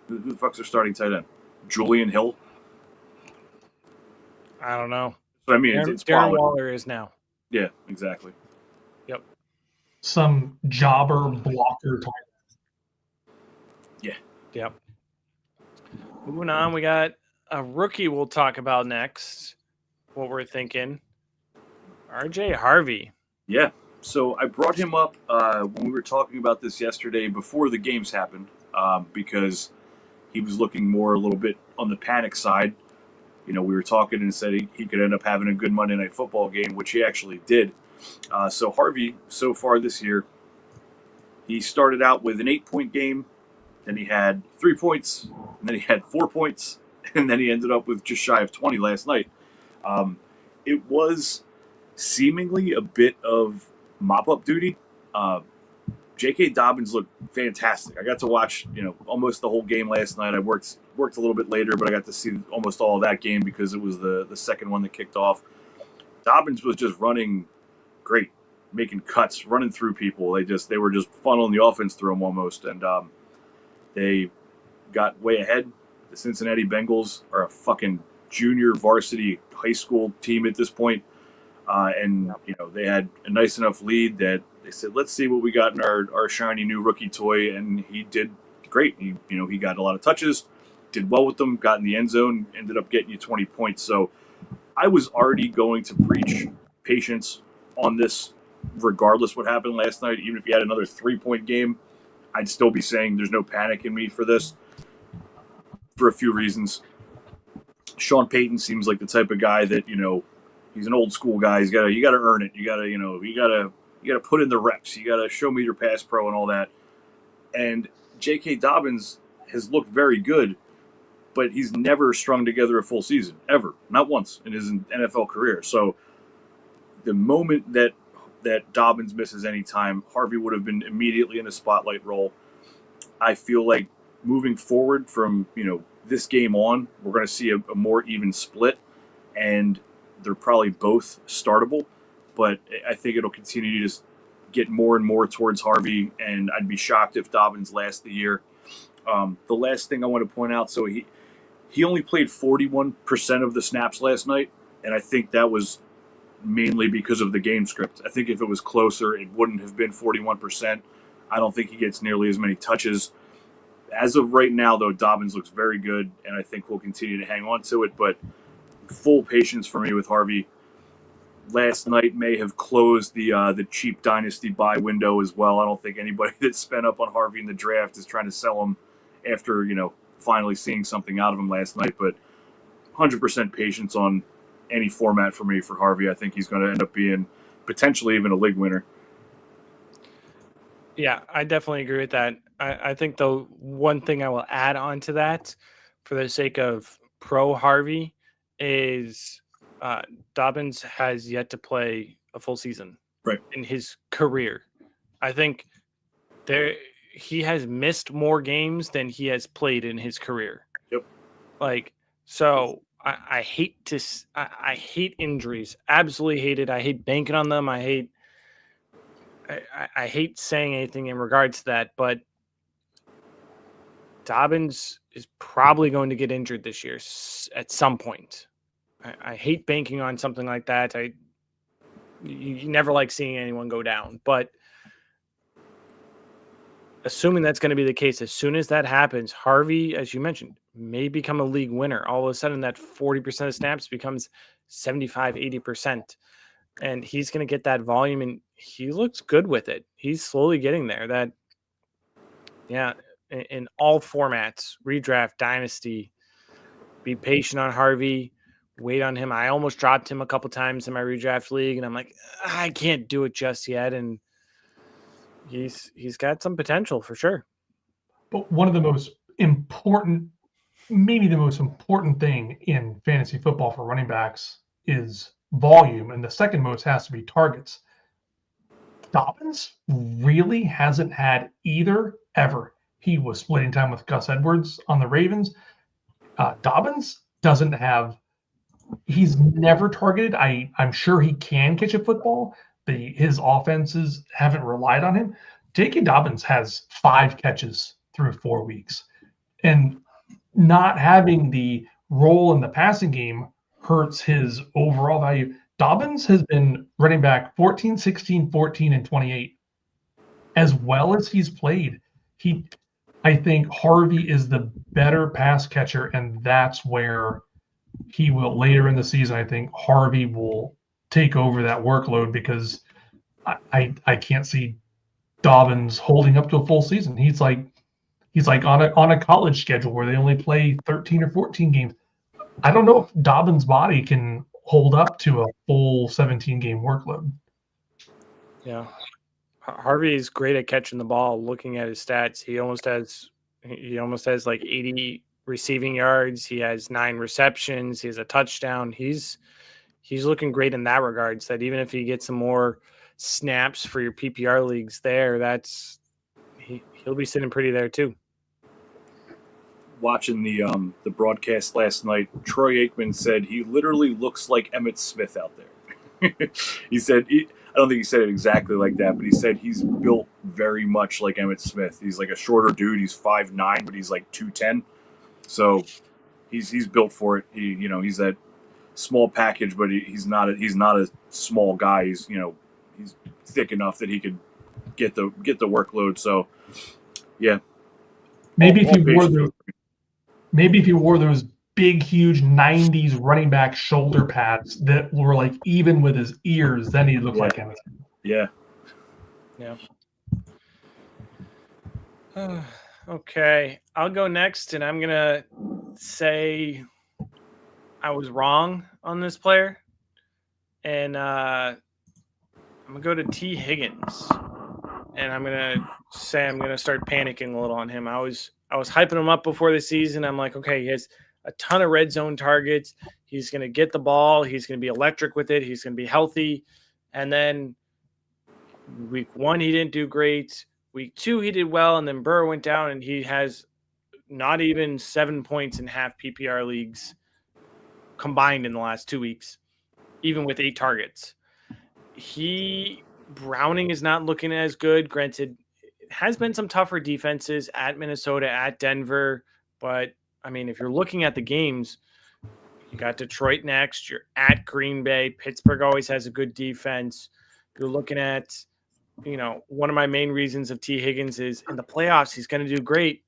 who the fuck's their starting tight end? Julian Hill. I don't know. So I mean, it's Darren Pollard. Waller is now. Yeah, exactly. Yep. Some jobber blocker type. Yep. Moving on, we got a rookie we'll talk about next. What we're thinking. RJ Harvey. Yeah. So I brought him up when we were talking about this yesterday before the games happened because he was looking more a little bit on the panic side. You know, we were talking and said he could end up having a good Monday Night Football game, which he actually did. So Harvey, so far this year, he started out with an 8-point game. Then he had 3 points, and then he had 4 points, and then he ended up with just shy of 20 last night. It was seemingly a bit of mop-up duty. J.K. Dobbins looked fantastic. I got to watch, almost the whole game last night. I worked a little bit later, but I got to see almost all of that game because it was the second one that kicked off. Dobbins was just running great, making cuts, running through people. They were just funneling the offense through him almost, and they got way ahead. The Cincinnati Bengals are a fucking junior varsity high school team at this point. And they had a nice enough lead that they said, let's see what we got in our shiny new rookie toy. And he did great. He got a lot of touches, did well with them, got in the end zone, ended up getting you 20 points. So I was already going to preach patience on this regardless what happened last night. Even if he had another 3-point game, I'd still be saying there's no panic in me for this for a few reasons. Sean Payton seems like the type of guy that, he's an old school guy. You got to earn it. You got to put in the reps. You got to show me your pass pro and all that. And J.K. Dobbins has looked very good, but he's never strung together a full season ever, not once in his NFL career. So the moment that Dobbins misses any time, Harvey would have been immediately in a spotlight role. I feel like moving forward from this game on, we're going to see a more even split, and they're probably both startable, but I think it'll continue to just get more and more towards Harvey, and I'd be shocked if Dobbins lasts the year. The last thing I want to point out, so he only played 41% of the snaps last night, and I think that was mainly because of the game script. I think if it was closer, it wouldn't have been 41%. I don't think he gets nearly as many touches. As of right now, though, Dobbins looks very good, and I think we'll continue to hang on to it, but full patience for me with Harvey. Last night may have closed the cheap dynasty buy window as well. I don't think anybody that spent up on Harvey in the draft is trying to sell him after, finally seeing something out of him last night, but 100% patience on any format for me for Harvey. I think he's going to end up being potentially even a league winner. Yeah, I definitely agree with that. I think the one thing I will add on to that for the sake of pro Harvey is Dobbins has yet to play a full season in his career. I think he has missed more games than he has played in his career. Yep. So I hate injuries. Absolutely hate it. I hate banking on them. I hate saying anything in regards to that, but Dobbins is probably going to get injured this year at some point. I hate banking on something like that. You never like seeing anyone go down, but assuming that's going to be the case, as soon as that happens, Harvey, as you mentioned, may become a league winner. All of a sudden, that 40% of snaps becomes 75, 80%. And he's going to get that volume, and he looks good with it. He's slowly getting there. In all formats, redraft, dynasty, be patient on Harvey, wait on him. I almost dropped him a couple times in my redraft league, and I'm like, I can't do it just yet. And he's got some potential for sure. But one of the most important, maybe the most important thing in fantasy football for running backs is volume, and the second most has to be targets. Dobbins really hasn't had either ever. He was splitting time with Gus Edwards on the Ravens. Dobbins doesn't have. He's never targeted. I'm sure he can catch a football. His offenses haven't relied on him. J.K. Dobbins has 5 catches through 4 weeks. And not having the role in the passing game hurts his overall value. Dobbins has been running back 14, 16, 14, and 28. As well as he's played, I think Harvey is the better pass catcher, and that's where he will later in the season. I think Harvey will take over that workload because I can't see Dobbins holding up to a full season. He's like on a college schedule where they only play 13 or 14 games. I don't know if Dobbins' body can hold up to a full 17 game workload. Yeah. Harvey's great at catching the ball. Looking at his stats, he almost has like 80 receiving yards. He has 9 receptions. He has a touchdown. He's looking great in that regards. That even if he gets some more snaps for your PPR leagues, he'll be sitting pretty there too. Watching the broadcast last night, Troy Aikman said he literally looks like Emmitt Smith out there. He said I don't think he said it exactly like that, but he said he's built very much like Emmitt Smith. He's like a shorter dude. He's 5'9", but he's like 210. So he's built for it. He's that small package, but he's not a small guy. He's thick enough that he could get the workload. So yeah, maybe if he wore those big, huge 90s running back shoulder pads that were like even with his ears, then he'd look like him. Yeah. Yeah. Okay. I'll go next, and I'm going to say I was wrong on this player. And I'm going to go to T. Higgins. And I'm going to say I'm going to start panicking a little on him. I was hyping him up before the season. I'm like, okay, he has a ton of red zone targets. He's going to get the ball. He's going to be electric with it. He's going to be healthy. And then week 1, he didn't do great. Week 2, he did well. And then Burrow went down, and he has not even 7 points in half PPR leagues combined in the last 2 weeks, even with 8 targets. Browning is not looking as good. Granted, it has been some tougher defenses at Minnesota, at Denver, but I mean, if you're looking at the games, you got Detroit next, you're at Green Bay, Pittsburgh always has a good defense. You're looking at, one of my main reasons of T. Higgins is in the playoffs, he's going to do great.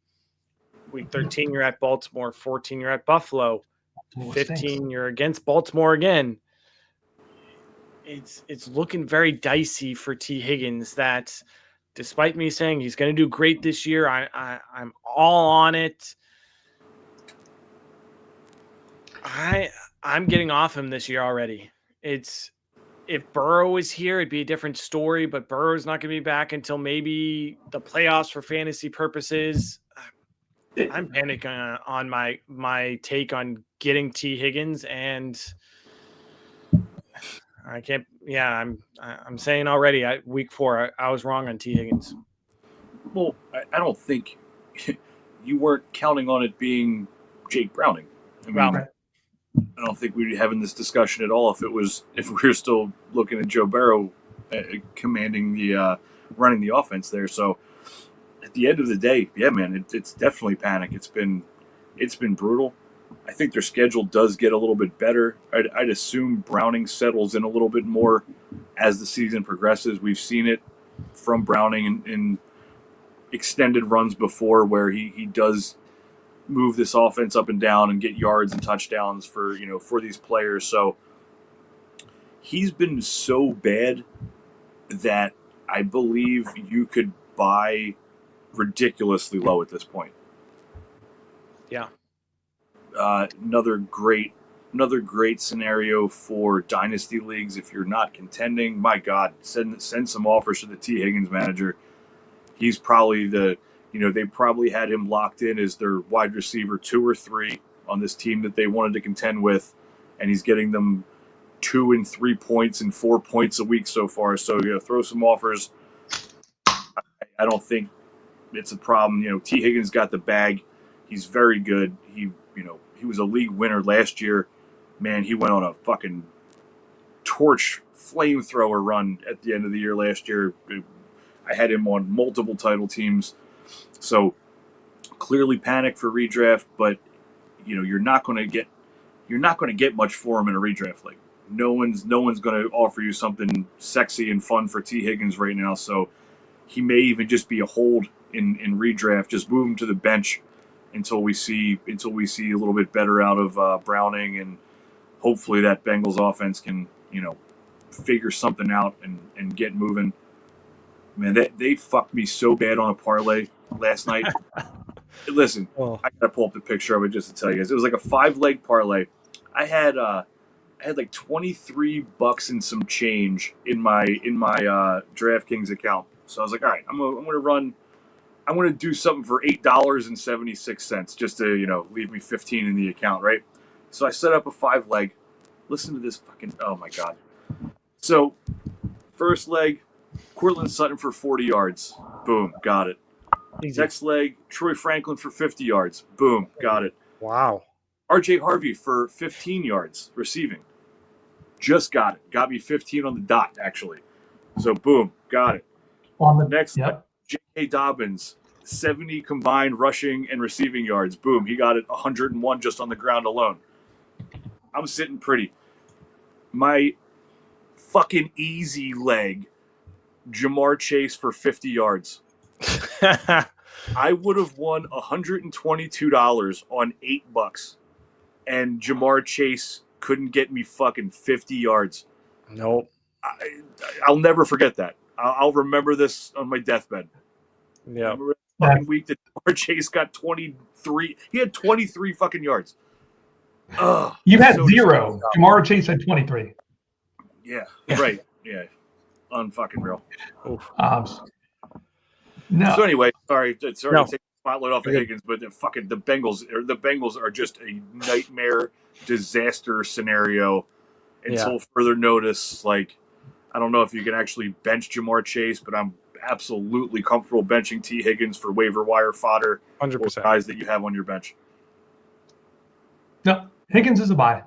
Week 13, you're at Baltimore. 14, you're at Buffalo. 15, you're against Baltimore again. It's looking very dicey for T. Higgins. That despite me saying he's going to do great this year, I'm all on it. I'm getting off him this year already. If Burrow is here, it'd be a different story, but Burrow's not going to be back until maybe the playoffs for fantasy purposes. I'm panicking on my take on getting T. Higgins, and I can't. Yeah, I'm saying already. Week 4, I was wrong on T. Higgins. Well, I don't think you weren't counting on it being Jake Browning. I mean, I don't think we'd be having this discussion at all if we were still looking at Joe Burrow commanding the running the offense there. So at the end of the day, yeah, man, it's definitely panic. It's been brutal. I think their schedule does get a little bit better. I'd assume Browning settles in a little bit more as the season progresses. We've seen it from Browning in extended runs before where he does move this offense up and down and get yards and touchdowns for these players. So he's been so bad that I believe you could buy ridiculously low at this point. Yeah. Another great scenario for dynasty leagues. If you're not contending, my God, send some offers to the T. Higgins manager. He's probably they probably had him locked in as their wide receiver 2 or 3 on this team that they wanted to contend with, and he's getting them 2 and 3 points and 4 points a week so far. So throw some offers. I don't think it's a problem. T. Higgins got the bag. He's very good. He was a league winner last year. Man, he went on a fucking torch flamethrower run at the end of the year last year. I had him on multiple title teams. So clearly panic for redraft, but you're not going to get much for him in a redraft league. No one's going to offer you something sexy and fun for T. Higgins right now. So he may even just be a hold in redraft. Just move him to the bench until we see a little bit better out of Browning, and hopefully that Bengals offense can figure something out and get moving. Man, they fucked me so bad on a parlay last night. Listen, I gotta pull up the picture of it just to tell you guys. It was like a 5-leg parlay. I had like $23 and some change in my DraftKings account. So I was like, all right, I'm gonna do something for $8.76 just to leave me 15 in the account, right? So I set up a 5-leg. Listen to this fucking, oh my god. So first leg, Cortland Sutton for 40 yards. Boom, got it. Easy. Next leg, Troy Franklin for 50 yards. Boom, got it. Wow. RJ Harvey for 15 yards receiving. Just got it. Got me 15 on the dot, actually. So, boom, got it. On the next, J.K. Dobbins, 70 combined rushing and receiving yards. Boom, he got it 101 just on the ground alone. I'm sitting pretty. My fucking easy leg, Jamar Chase for 50 yards. I would have won $122 on $8, and Jamar Chase couldn't get me fucking 50 yards. Nope. I'll never forget that. I'll remember this on my deathbed. Yeah. I remember that fucking week that Jamar Chase got 23. He had 23 fucking yards. You had 0. Jamar Chase had 23. Yeah, right. Yeah. Unfucking real. No. So anyway, sorry to take the spotlight off of Higgins, but the Bengals are just a nightmare disaster scenario until further notice. Like, I don't know if you can actually bench Jamar Chase, but I'm absolutely comfortable benching T. Higgins for waiver wire fodder. 100%. Guys that you have on your bench. No, Higgins is a buy.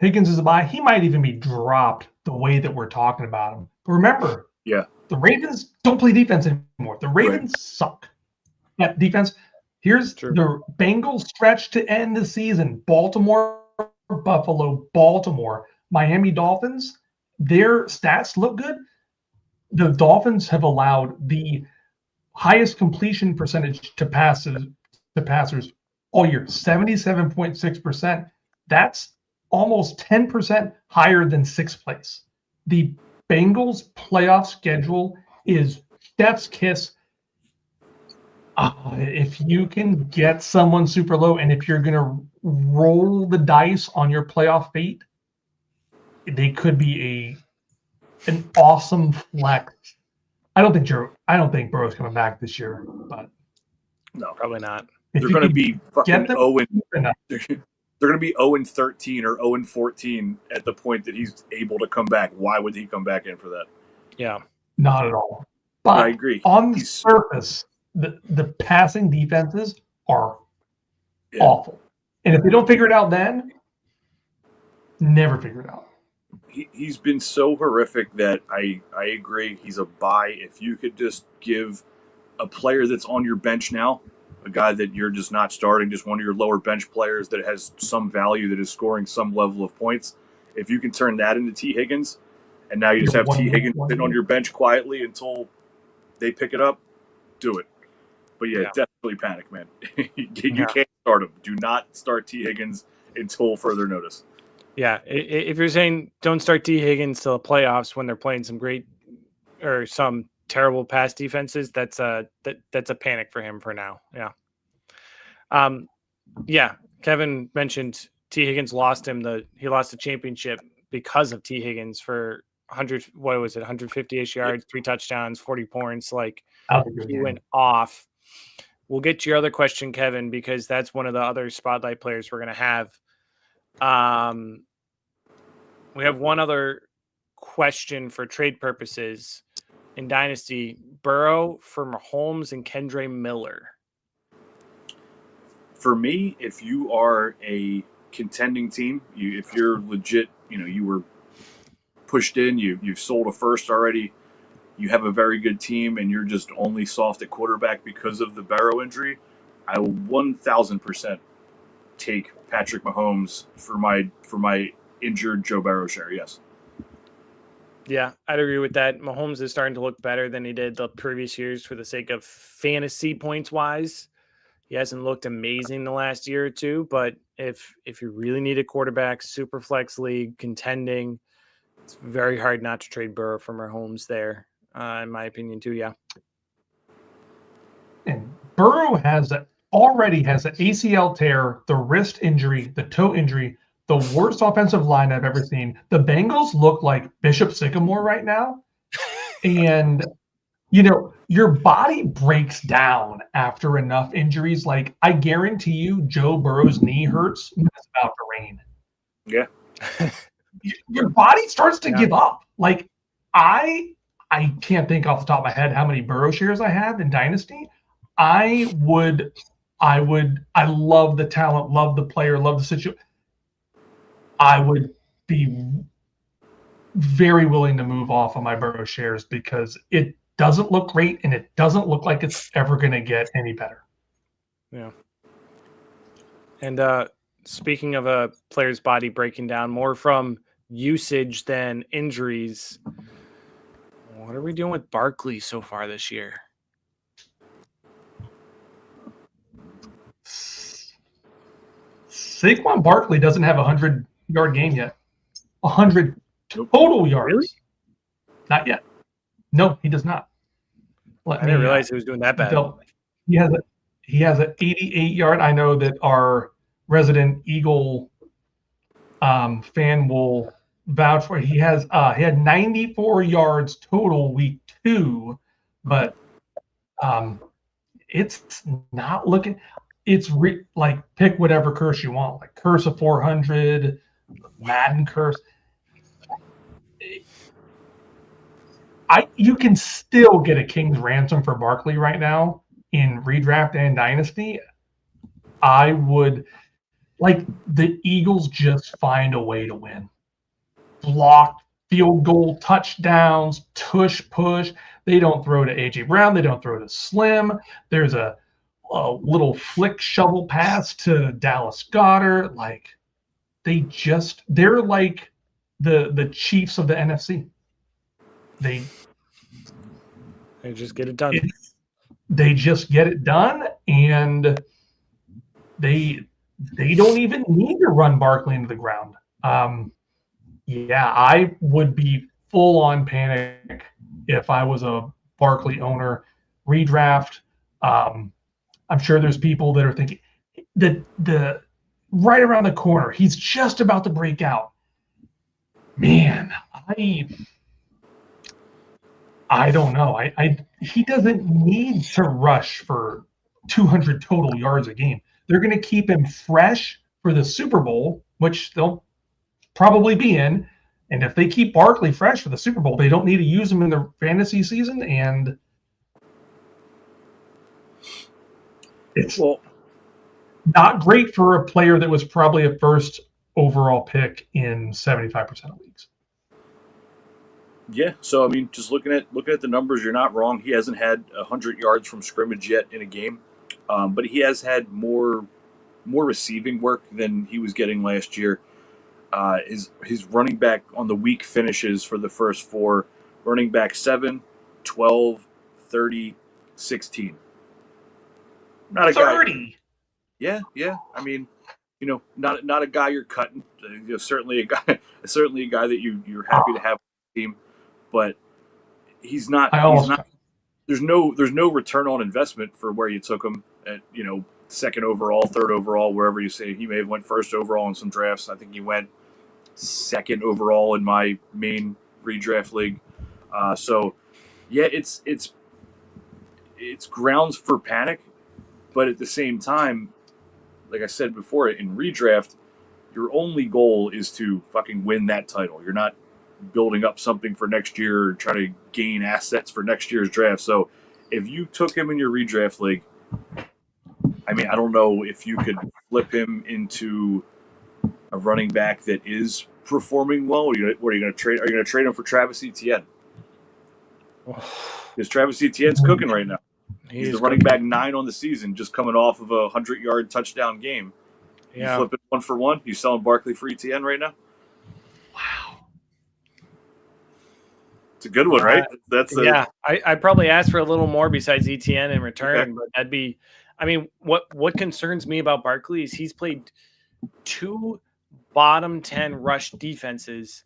He might even be dropped the way that we're talking about him. But remember, the Ravens don't play defense anymore. The Ravens suck at defense. Here's the Bengals stretch to end the season. Baltimore, Buffalo, Baltimore, Miami Dolphins. Their stats look good. The Dolphins have allowed the highest completion percentage to passers all year, 77.6%. That's almost 10% higher than sixth place. The Bengals playoff schedule is chef's kiss. If you can get someone super low, and if you're going to roll the dice on your playoff fate, they could be an awesome flex. I don't think Burrow's coming back this year, but no, probably not. They're going to be fucking 0. They're going to be 0-13 or 0-14 at the point that he's able to come back. Why would he come back in for that? Yeah, not at all. But I agree. On the surface, the passing defenses are awful, and if they don't figure it out, then never figure it out. He's been so horrific that I agree. He's a buy. If you could just give a player that's on your bench now, a guy that you're just not starting, just one of your lower bench players that has some value, that is scoring some level of points, if you can turn that into T. Higgins, and now you just have T. Higgins sitting on your bench quietly until they pick it up, do it. But definitely panic, man. You can't start him. Do not start T. Higgins until further notice. Yeah, if you're saying don't start T. Higgins till the playoffs when they're playing some great or some terrible pass defenses, that's a panic for him for now. Kevin mentioned T. Higgins lost he lost the championship because of T. Higgins for 150-ish yards, 3 touchdowns, 40 points. Like, he went off. We'll get to your other question, Kevin, because that's one of the other spotlight players we're going to have. We have one other question for trade purposes in Dynasty: Burrow for Mahomes and Kendre Miller. For me, if you are a contending team, if you're legit, you were pushed in, you've sold a first already, you have a very good team and you're just only soft at quarterback because of the Burrow injury, I will 1,000% take Patrick Mahomes for my injured Joe Burrow share. Yes. Yeah, I'd agree with that. Mahomes is starting to look better than he did the previous years for the sake of fantasy points wise. He hasn't looked amazing the last year or two, but if you really need a quarterback, super flex league, contending, it's very hard not to trade Burrow for Mahomes there, in my opinion too. Yeah. And Burrow already has an ACL tear, the wrist injury, the toe injury, the worst offensive line I've ever seen. The Bengals look like Bishop Sycamore right now. And, your body breaks down after enough injuries. Like, I guarantee you, Joe Burrow's knee hurts when it's about to rain. Yeah. Your body starts to give up. Like, I can't think off the top of my head how many Burrow shares I have in Dynasty. I love the talent, love the player, love the situation. I would be very willing to move off of my Burrow shares because it doesn't look great and it doesn't look like it's ever going to get any better. Yeah. And speaking of a player's body breaking down more from usage than injuries, what are we doing with Barkley so far this year? Saquon Barkley doesn't have a 100-yard game yet. 100 total yards. Really? Not yet. No, he does not. I didn't realize he was doing that bad. He has an 88-yard. I know that our resident Eagle fan will vouch for it. He had 94 yards total week 2, but it's not looking. It's like pick whatever curse you want, like curse of 400, Madden curse. You can still get a king's ransom for Barkley right now in redraft and dynasty. I would like the Eagles just find a way to win. Blocked field goal touchdowns, tush push. They don't throw to AJ Brown. They don't throw to Slim. There's a little flick shovel pass to Dallas Goedert. Like they're like the Chiefs of the NFC. They just get it done. They just get it done, and they don't even need to run Barkley into the ground. I would be full on panic if I was a Barkley owner. Redraft. I'm sure there's people that are thinking that the right around the corner, he's just about to break out. Man, I don't know. He doesn't need to rush for 200 total yards a game. They're going to keep him fresh for the Super Bowl, which they'll probably be in. And if they keep Barkley fresh for the Super Bowl, they don't need to use him in the fantasy season. And it's not great for a player that was probably a first overall pick in 75% of leagues. Yeah, so I mean, just looking at the numbers, you're not wrong. He hasn't had 100 yards from scrimmage yet in a game, but he has had more receiving work than he was getting last year. His running back on the week finishes for the first 4, running back 7, 12, 30, 16. Not a 30. Guy. Yeah. I mean, not a guy you're cutting. Certainly a guy that you're happy to have on the team. But he's not. There's no return on investment for where you took him at second overall, third overall, wherever you say. He may have went first overall in some drafts. I think he went second overall in my main redraft league. So yeah, it's grounds for panic, but at the same time, like I said before, in redraft, your only goal is to fucking win that title. You're not building up something for next year or try to gain assets for next year's draft. So if you took him in your redraft league, I mean, I don't know if you could flip him into a running back that is performing well. What are you going to trade? Are you going to trade him for Travis Etienne? Because Travis Etienne's cooking right now. He's the running cooking. back 9 on the season, just coming off of a 100-yard touchdown game. You flip it 1 for 1. You selling Barkley for Etienne right now? Wow. It's a good one, right? I probably asked for a little more besides ETN in return, Okay. but that'd be. I mean, what concerns me about Barkley is he's played 2 bottom 10 rush defenses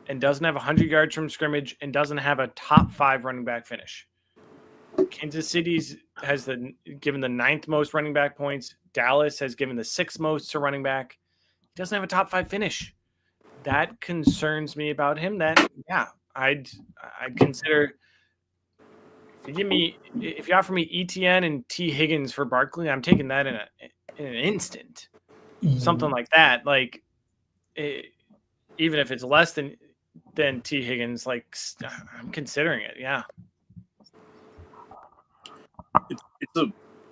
and doesn't have 100 yards from scrimmage and doesn't have a top 5 running back finish. Kansas City's has given the 9th most running back points. Dallas has given the 6th most to running back. He doesn't have a top 5 finish. That concerns me about him. I'd consider if you offer me ETN and T Higgins for Barkley, I'm taking that in an instant. Something like that, like even if it's less than T Higgins, like I'm considering it. Yeah,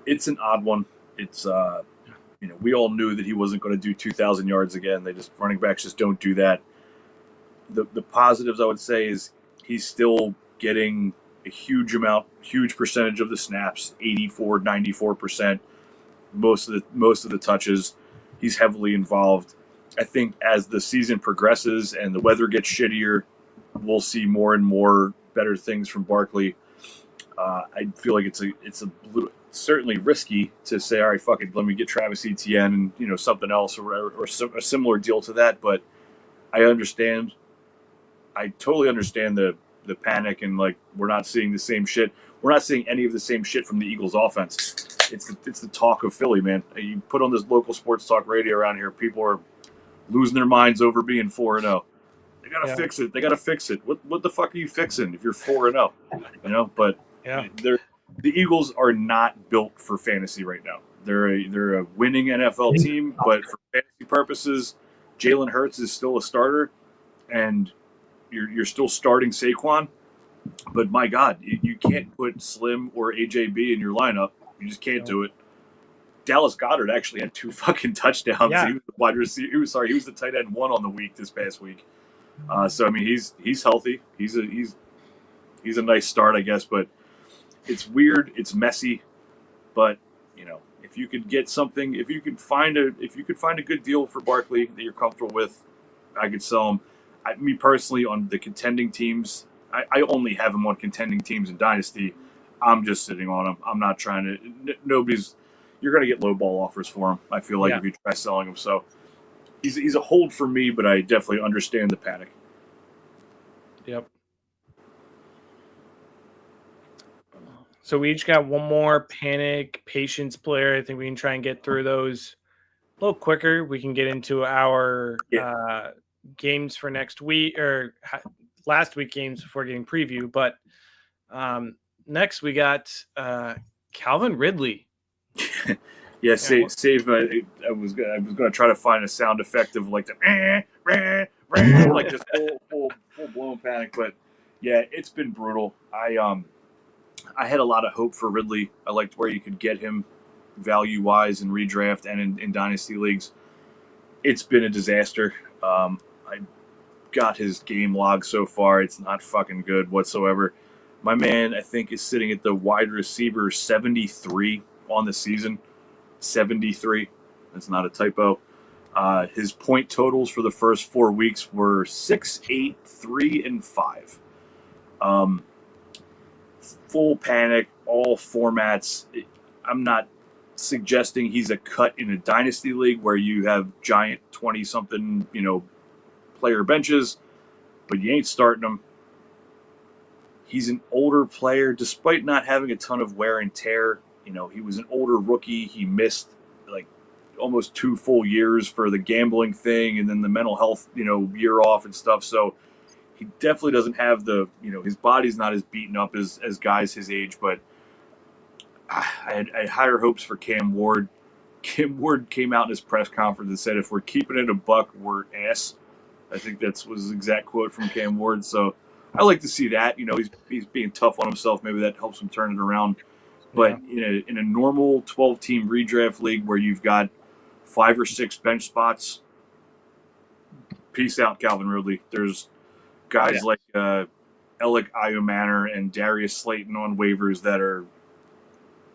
it's an odd one. It's we all knew that he wasn't going to do 2,000 yards again. Running backs just don't do that. The positives I would say is he's still getting a huge percentage of the snaps, 84, 94%. Most of the touches, he's heavily involved. I think as the season progresses and the weather gets shittier, we'll see more and more better things from Barkley. I feel like it's a little, certainly risky to say, all right, fuck it, let me get Travis Etienne and something else or whatever, or a similar deal to that. But I totally understand the panic and like we're not seeing the same shit. We're not seeing any of the same shit from the Eagles offense. It's the talk of Philly, man. You put on this local sports talk radio around here, people are losing their minds over being 4-0. They gotta fix it. They gotta fix it. What the fuck are you fixing if you're 4-0? But the Eagles are not built for fantasy right now. They're a winning NFL team, but for fantasy purposes, Jalen Hurts is still a starter, and you're still starting Saquon. But my God, you can't put Slim or AJB in your lineup. You just can't do it. Dallas Goedert actually had 2 fucking touchdowns. Yeah. He was the wide receiver. He was the tight end 1 on the week this past week. So I mean, he's healthy. He's a nice start, I guess. But it's weird. It's messy. But if you could get something, if you could find a good deal for Barkley that you're comfortable with, I could sell him. Me personally, on the contending teams, I only have him on contending teams in Dynasty. I'm just sitting on him. I'm not trying to. You're going to get low ball offers for him. I feel like if you try selling him, so he's a hold for me. But I definitely understand the panic. Yep. So we each got one more panic patience player. I think we can try and get through those a little quicker. We can get into our games for next week or last week games before getting preview. But next we got Calvin Ridley. Save. I was going to try to find a sound effect of like the like just full blown panic. But yeah, it's been brutal. I had a lot of hope for Ridley. I liked where you could get him value wise in redraft and in dynasty leagues. It's been a disaster. I got his game log so far. It's not fucking good whatsoever. My man, I think, is sitting at the wide receiver 73 on the season. 73. That's not a typo. His point totals for the first 4 weeks were 6, 8, 3, and 5. Full panic, all formats. I'm not suggesting he's a cut in a dynasty league where you have giant 20-something, player benches, but you ain't starting him. He's an older player, despite not having a ton of wear and tear. He was an older rookie. He missed like almost 2 full years for the gambling thing and then the mental health, year off and stuff. So he definitely doesn't have the, his body's not as beaten up as guys his age, but I had higher hopes for Cam Ward. Cam Ward came out in his press conference and said, if we're keeping it a buck, we're ass. I think was his exact quote from Cam Ward. So I like to see that. He's being tough on himself. Maybe that helps him turn it around. But in a normal 12-team redraft league where you've got 5 or 6 bench spots, peace out, Calvin Ridley. There's guys like Alec Iomanner and Darius Slayton on waivers that are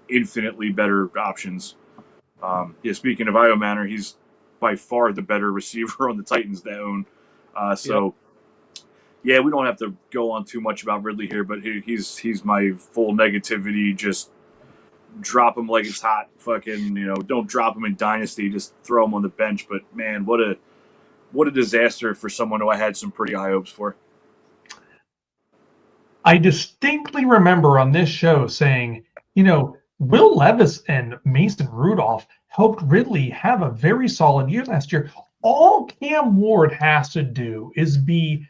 infinitely better options. Speaking of Iomanner, he's by far the better receiver on the Titans to own. Yeah, we don't have to go on too much about Ridley here, but he's my full negativity. Just drop him like it's hot. Fucking, don't drop him in Dynasty. Just throw him on the bench. But man, what a disaster for someone who I had some pretty high hopes for. I distinctly remember on this show saying, Will Levis and Mason Rudolph helped Ridley have a very solid year last year. All Cam Ward has to do is be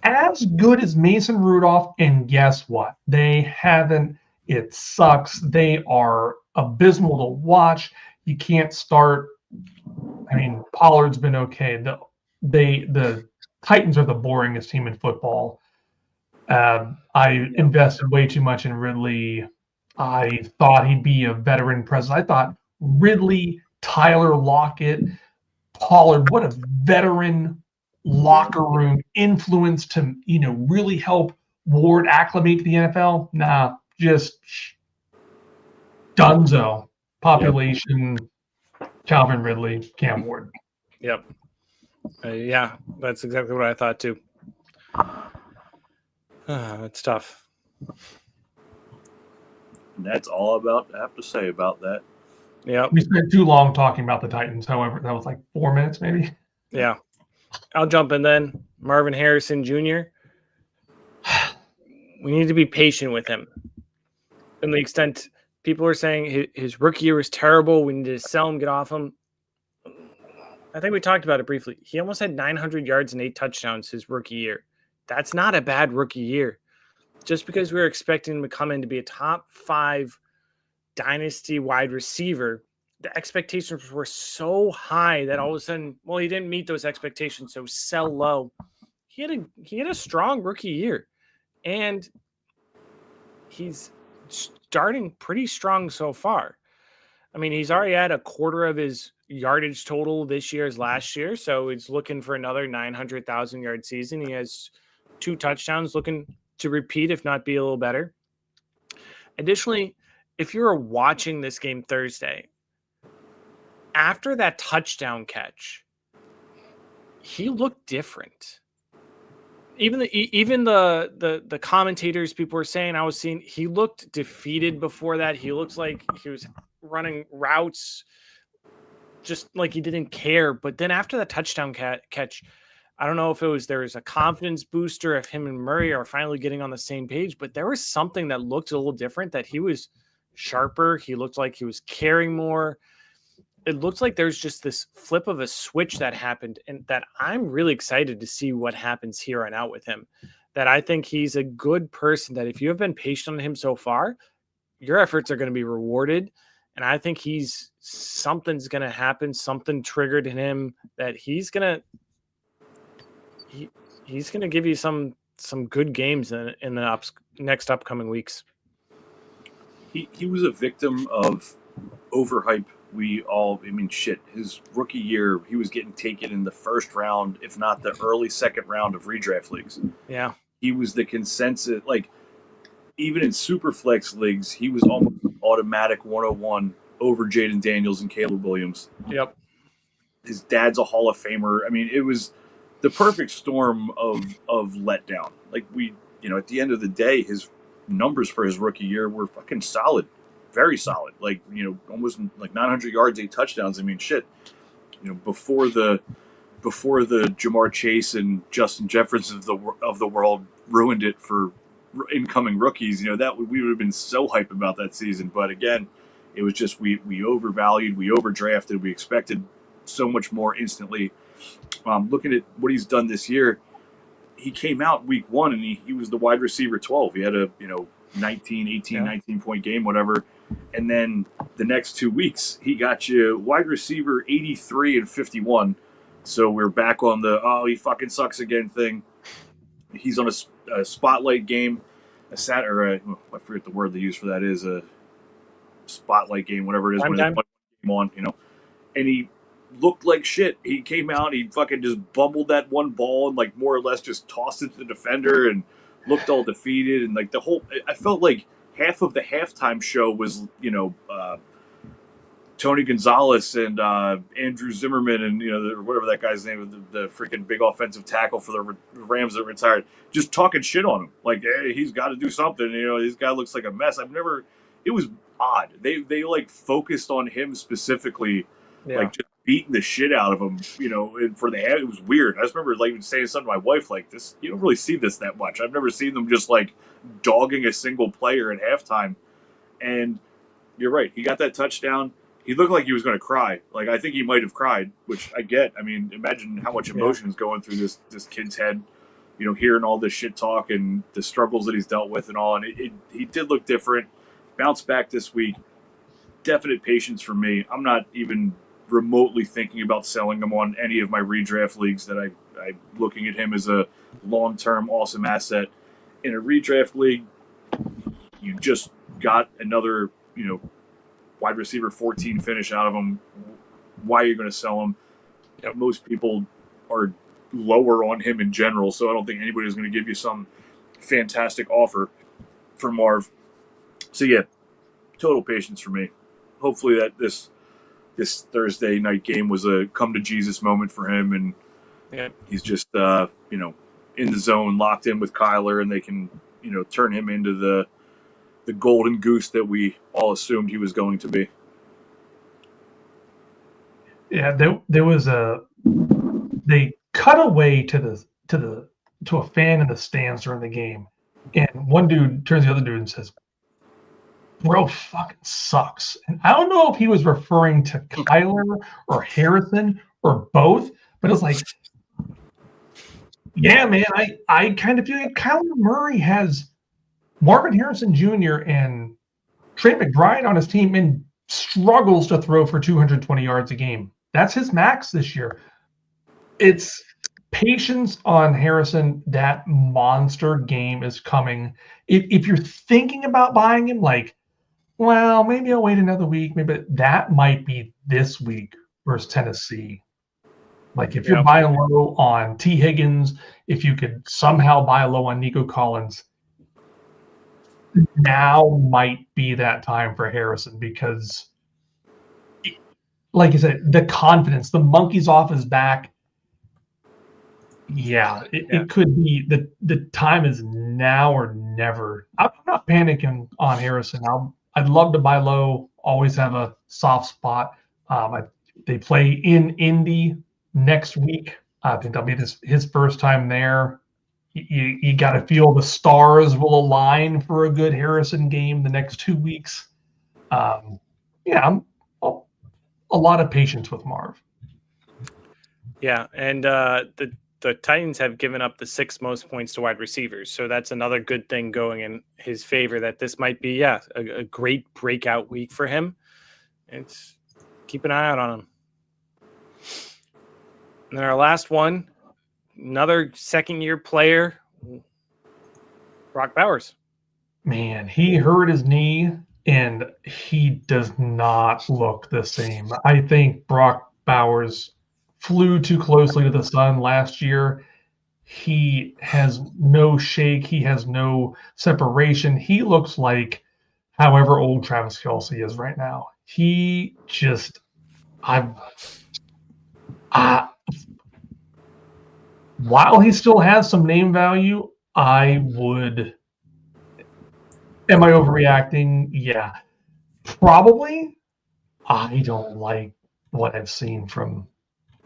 as good as Mason Rudolph, and guess what? They haven't. It sucks. They are abysmal to watch. You can't start. I mean, Pollard's been okay. The Titans are the boringest team in football. I invested way too much in Ridley. I thought he'd be a veteran presence. I thought Ridley, Tyler Lockett, Pollard, what a veteran locker room influence to, really help Ward acclimate to the NFL. Nah, just dunzo. Population, Calvin Ridley, Cam Ward. Yep. Yeah, that's exactly what I thought too. It's tough. And that's all I have to say about that. Yeah. We spent too long talking about the Titans. However, that was like 4 minutes, maybe. Yeah. I'll jump in then. Marvin Harrison Jr. We need to be patient with him. In the extent people are saying his rookie year was terrible. We need to sell him, get off him. I think we talked about it briefly. He almost had 900 yards and 8 touchdowns his rookie year. That's not a bad rookie year. Just because we were expecting him to come in to be a top 5 dynasty wide receiver, the expectations were so high that all of a sudden, he didn't meet those expectations, so sell low. He had a strong rookie year, and he's starting pretty strong so far. I mean, he's already at a quarter of his yardage total this year as last year, so he's looking for another 900,000 yard season. He has 2 touchdowns, looking to repeat, if not be a little better. Additionally, if you're watching this game Thursday, after that touchdown catch, he looked different. Even the commentators, people were saying, I was seeing, he looked defeated before that. He looks like he was running routes just like he didn't care. But then after the touchdown catch, I don't know if there was a confidence booster of him and Murray are finally getting on the same page, but there was something that looked a little different, that he was sharper. He looked like he was carrying more. It looks like there's just this flip of a switch that happened, and that I'm really excited to see what happens here on out with him. That I think he's a good person, that if you have been patient on him so far, your efforts are going to be rewarded. And I think something's going to happen, something triggered in him, that he's going to give you some good games in the next upcoming weeks. He was a victim of overhype. His rookie year, he was getting taken in the first round, if not the early second round of redraft leagues. Yeah. He was the consensus, even in Superflex leagues, he was almost automatic 101 over Jaden Daniels and Caleb Williams. Yep. His dad's a Hall of Famer. I mean, it was the perfect storm of letdown. At the end of the day, his numbers for his rookie year were fucking solid. Very solid, almost 900 yards, 8 touchdowns. I mean, shit. Before the Jamar Chase and Justin Jefferson of the world ruined it for incoming rookies, that we would have been so hyped about that season. But again, it was just we overvalued, we overdrafted, we expected so much more instantly. Looking at what he's done this year, he came out week 1 and he was the wide receiver 12. He had a 19 point game, whatever. And then the next 2 weeks, he got you wide receiver 83 and 51. So we're back on the, he fucking sucks again thing. He's on a spotlight game, I forget the word they use for that, is a spotlight game, whatever it is, when they put him on, and he looked like shit. He came out, he fucking just bumbled that one ball and more or less just tossed it to the defender and looked all defeated, and like I felt like half of the halftime show was Tony Gonzalez and Andrew Zimmerman and whatever that guy's name, the freaking big offensive tackle for the Rams that retired, just talking shit on him. Like, hey, he's got to do something. This guy looks like a mess. It was odd. They like focused on him specifically, like just beating the shit out of him. And for it was weird. I just remember like saying something to my wife like this. You don't really see this that much. I've never seen them just like dogging a single player at halftime. And you're right. He got that touchdown. He looked like he was going to cry. Like, I think he might have cried, which I get. I mean, imagine how much emotion is going through this kid's head, hearing all this shit talk and the struggles that he's dealt with and all. And he did look different. Bounced back this week. Definite patience for me. I'm not even remotely thinking about selling him on any of my redraft leagues that I'm looking at him as a long-term awesome asset. In a redraft league, you just got another, wide receiver 14 finish out of him. Why are you going to sell him? Most people are lower on him in general, so I don't think anybody's going to give you some fantastic offer for Marv. So yeah, total patience for me. Hopefully that this Thursday night game was a come to Jesus moment for him, and he's just in the zone, locked in with Kyler, and they can turn him into the golden goose that we all assumed he was going to be. Yeah, there was they cut away to a fan in the stands during the game, and one dude turns to the other dude and says, "Bro fucking sucks." And I don't know if he was referring to Kyler or Harrison or both, but it's like, yeah, man, I kind of feel like Kyler Murray has Marvin Harrison Jr. and Trey McBride on his team and struggles to throw for 220 yards a game. That's his max this year. It's patience on Harrison. That monster game is coming. If you're thinking about buying him, like, well, maybe I'll wait another week. Maybe that might be this week versus Tennessee. Like, if you're buying low on T. Higgins, if you could somehow buy low on Nico Collins, now might be that time for Harrison because, like you said, the confidence, the monkey's off his back. Yeah, it could be the time is now or never. I'm not panicking on Harrison. I'd love to buy low, always have a soft spot. They play in Indy next week. I think that'll be his first time there. You got to feel the stars will align for a good Harrison game the next 2 weeks. I'm a lot of patience with Marv. Yeah, and the Titans have given up the 6th most points to wide receivers, so that's another good thing going in his favor. That this might be a great breakout week for him. It's keep an eye out on him. And then our last one. Another second-year player, Brock Bowers. Man, he hurt his knee, and he does not look the same. I think Brock Bowers flew too closely to the sun last year. He has no shake. He has no separation. He looks like however old Travis Kelce is right now. He just, while he still has some name value, am I overreacting? Yeah, probably. I don't like what I've seen from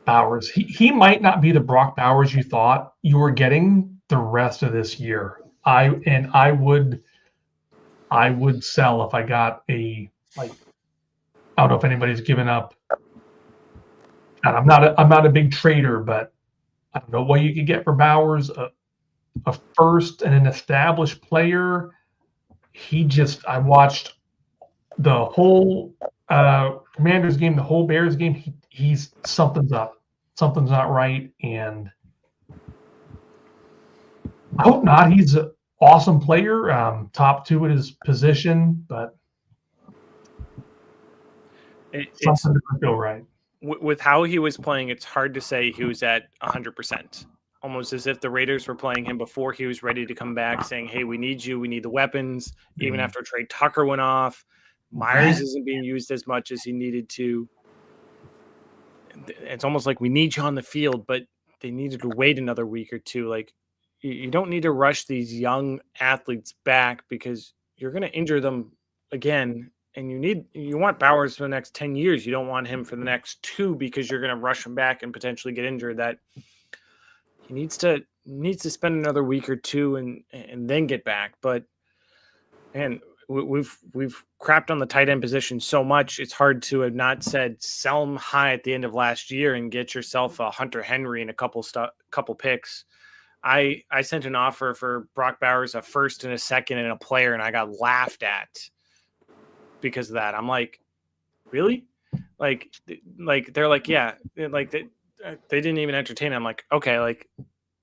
Bowers. He might not be the Brock Bowers you thought you were getting the rest of this year. I would sell if I got I don't know if anybody's given up. And I'm not a big trader, but I don't know what you could get for Bowers, a first and an established player. I watched the whole Commanders game, the whole Bears game. He's something's up. Something's not right. And I hope not. He's an awesome player, top 2 at his position, but something doesn't feel right. With how he was playing, it's hard to say he was at 100%. almost as if the Raiders were playing him before he was ready to come back, saying, hey, we need you. We need the weapons. Even after Trey Tucker went off, Myers isn't being used as much as he needed to. It's almost like we need you on the field, but they needed to wait another week or two. Like, you don't need to rush these young athletes back because you're going to injure them again. And you want Bowers for the next 10 years. You don't want him for the next 2 because you're going to rush him back and potentially get injured. That he needs to spend another week or 2 and then get back. But man, we've crapped on the tight end position so much. It's hard to have not said sell him high at the end of last year and get yourself a Hunter Henry and a couple picks. I sent an offer for Brock Bowers, a first and a second and a player, and I got laughed at because of that. I'm like, really? Like they're like, yeah, like they didn't even entertain it. I'm like, okay, like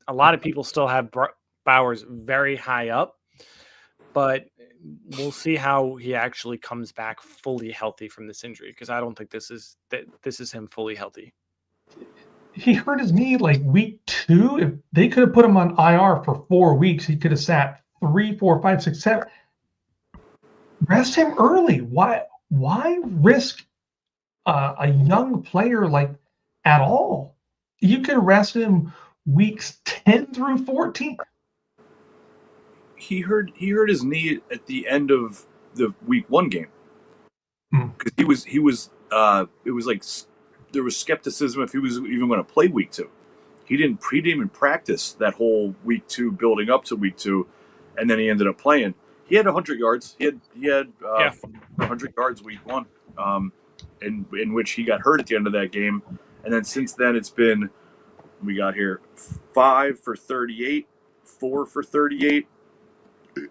a lot of people still have Bowers very high up, but we'll see how he actually comes back fully healthy from this injury, because I don't think this is him fully healthy. He hurt his knee like week 2. If they could have put him on IR for 4 weeks, he could have sat 3, 4, 5, 6, 7. Rest him early. Why risk a young player like at all? You could rest him weeks 10 through 14. He hurt his knee at the end of the week 1 game because he was it was like there was skepticism if he was even going to play week 2. He didn't even practice that whole week 2 building up to week 2, and then he ended up playing. He had 100 yards. He had 100 yards week 1, in which he got hurt at the end of that game, and then since then it's been, we got here 5 for 38, 4 for 38,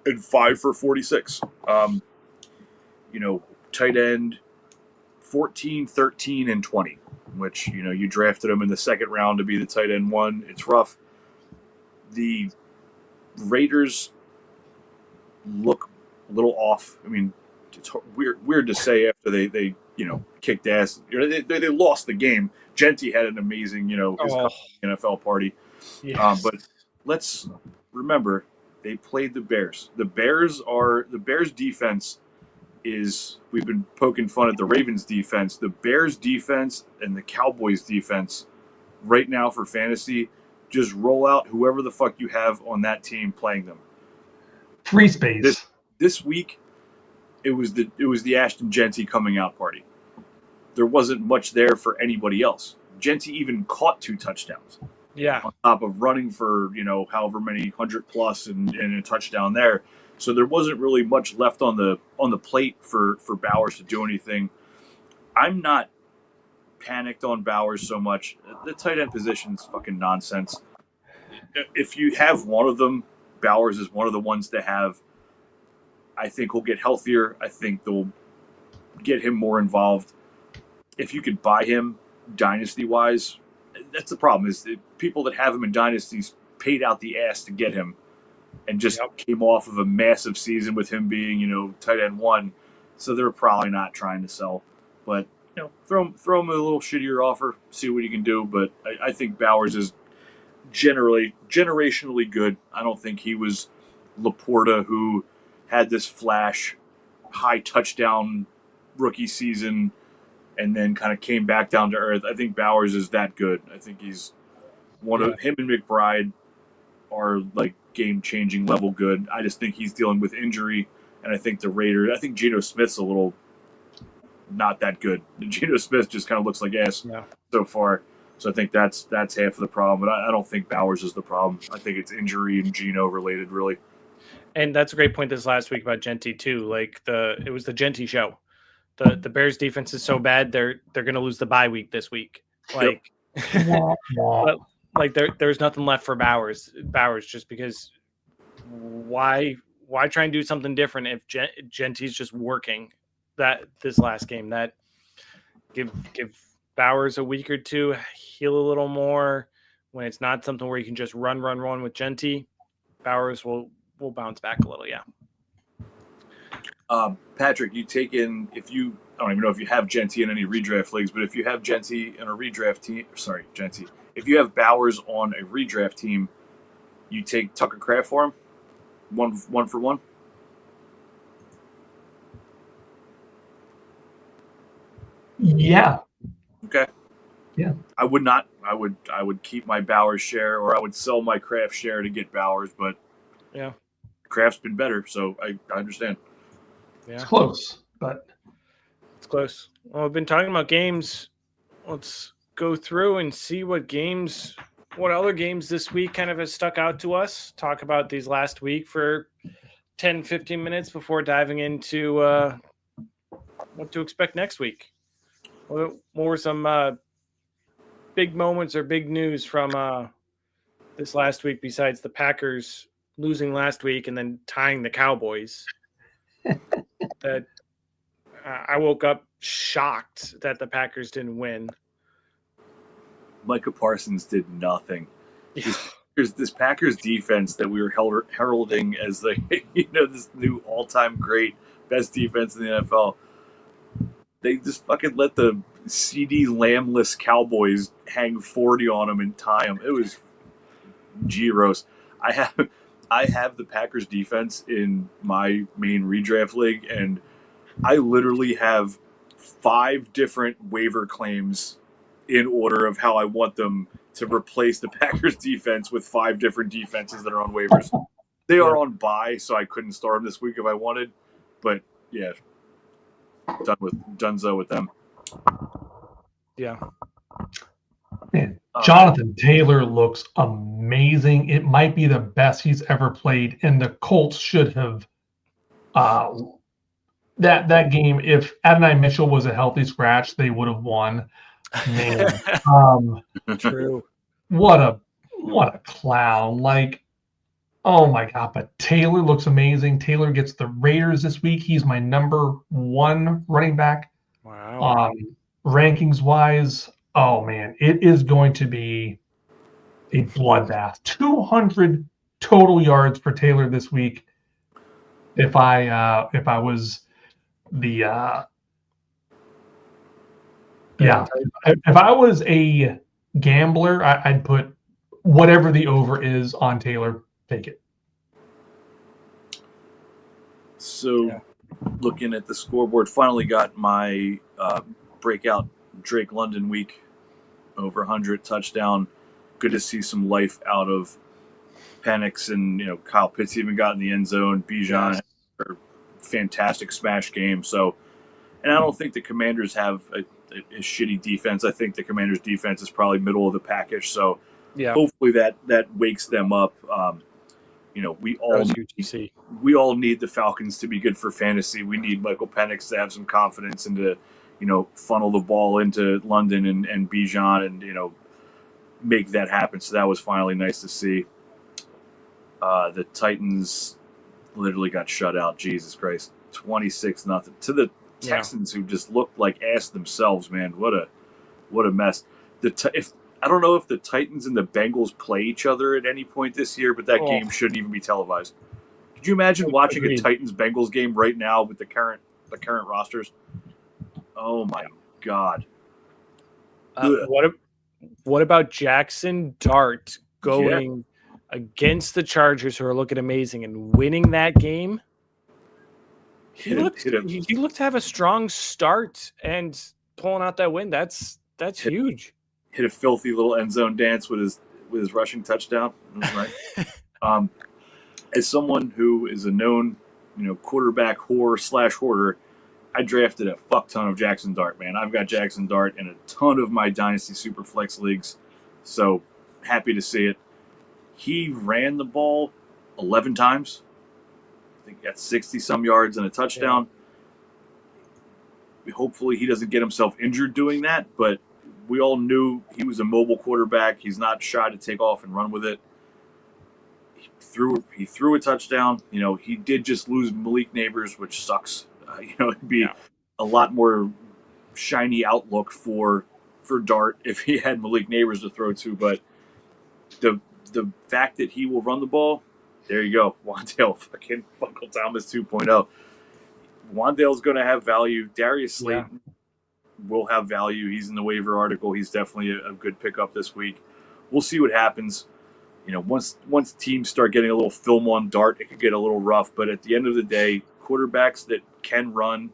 and 5 for 46. Tight end 14, 13, and 20, which, you drafted him in the 2nd round to be the tight end 1. It's rough. The Raiders look a little off. I mean, it's weird to say after they kicked ass. They lost the game. Genty had an amazing, NFL party. Yes. But let's remember, they played the Bears. The Bears defense is, we've been poking fun at the Ravens defense. The Bears defense and the Cowboys defense right now for fantasy, just roll out whoever the fuck you have on that team playing them. Free space. This week, it was the Ashton Genty coming out party. There wasn't much there for anybody else. Genty even caught 2 touchdowns. Yeah. On top of running for, however many 100 plus and a touchdown there. So there wasn't really much left on the plate for Bowers to do anything. I'm not panicked on Bowers so much. The tight end position is fucking nonsense. If you have one of them, Bowers is one of the ones to have. I think he'll get healthier. I think they'll get him more involved. If you could buy him dynasty-wise, that's the problem, is that people that have him in dynasties paid out the ass to get him and just came off of a massive season with him being, tight end 1. So they're probably not trying to sell. But, throw him a little shittier offer, see what he can do. But I think Bowers is generationally good. I don't think he was Laporta, who had this flash high touchdown rookie season and then kind of came back down to earth. I think Bowers is that good. I think he's one of him and McBride are like game-changing level good. I just think he's dealing with injury, and I think I think Geno Smith's a little not that good. Geno Smith just kind of looks like ass so far. So I think that's half of the problem. But I don't think Bowers is the problem. I think it's injury and Geno related, really. And that's a great point this last week about Genty too. Like it was the Genty show. The Bears defense is so bad they're going to lose the bye week this week. Like, but like there's nothing left for Bowers just because why try and do something different if Genty's just working this last game? That give Bowers a week or 2, heal a little more. When it's not something where you can just run with Genty, Bowers will bounce back a little. Yeah. Patrick, I don't even know if you have Genty in any redraft leagues, but if you have Genty in a redraft team, if you have Bowers on a redraft team, you take Tucker Kraft for him, one for one. Yeah. Okay. Yeah. I would not. I would keep my Bowers share, or I would sell my Kraft share to get Bowers. But Yeah, Kraft's been better, so I understand. It's close, but it's close. Well, we've been talking about games. Let's go through and see what other games this week kind of has stuck out to us. Talk about these last week for 10, 15 minutes before diving into what to expect next week. What were some big moments or big news from this last week besides the Packers losing last week and then tying the Cowboys? That I woke up shocked that the Packers didn't win. Micah Parsons did nothing. This Packers defense that we were heralding as this new all-time great, best defense in the NFL. They just fucking let the CD Lambless Cowboys hang 40 on them and tie them. It was gyros. I have the Packers defense in my main redraft league, and I literally have 5 different waiver claims in order of how I want them to replace the Packers defense with 5 different defenses that are on waivers. They are on bye, so I couldn't start them this week if I wanted. But yeah, Dunzo with them. Yeah. Man, Jonathan Taylor looks amazing. It might be the best he's ever played, and the Colts should have that game. If Adonai Mitchell was a healthy scratch, they would have won. Man, True. What a clown! Like, oh my god! But Taylor looks amazing. Taylor gets the Raiders this week. He's my number 1 running back. Wow. Rankings wise, oh man, it is going to be a bloodbath. 200 total yards for Taylor this week. If I was the if I was a gambler, I'd put whatever the over is on Taylor. Take it. So, looking at the scoreboard, finally got my breakout Drake London week, over 100 touchdown. Good to see some life out of Penix, and Kyle Pitts even got in the end zone. Bijan had a fantastic smash game. So, and I don't think the Commanders have a shitty defense. I think the Commanders' defense is probably middle of the package. So, hopefully that wakes them up. We all need the Falcons to be good for fantasy. We need Michael Penix to have some confidence and to, funnel the ball into London and Bijan and, make that happen. So that was finally nice to see. The Titans literally got shut out. Jesus Christ. 26-0 to the Texans, who just looked like ass themselves, man. What a mess. I don't know if the Titans and the Bengals play each other at any point this year, but that game shouldn't even be televised. Could you imagine watching a Titans-Bengals game right now with the current rosters? Oh my God. What about Jackson Dart going against the Chargers, who are looking amazing, and winning that game? He looked to have a strong start and pulling out that win. That's huge. Hit a filthy little end zone dance with his rushing touchdown. Right. As someone who is a known, quarterback whore / hoarder, I drafted a fuck ton of Jackson Dart, man. I've got Jackson Dart in a ton of my Dynasty Superflex leagues, so happy to see it. He ran the ball 11 times. I think he got 60-some yards and a touchdown. Yeah. Hopefully he doesn't get himself injured doing that, but we all knew he was a mobile quarterback. He's not shy to take off and run with it. He threw a touchdown. He did just lose Malik Neighbors, which sucks. It'd be a lot more shiny outlook for Dart if he had Malik Neighbors to throw to. But the fact that he will run the ball, there you go. Wandale, fucking Uncle Thomas 2.0. Wandale's going to have value. Darius Slayton will have value. He's in the waiver article. He's definitely a good pickup this week. we'll see what happens. Once teams start getting a little film on Dart, it could get a little rough. But at the end of the day, quarterbacks that can run,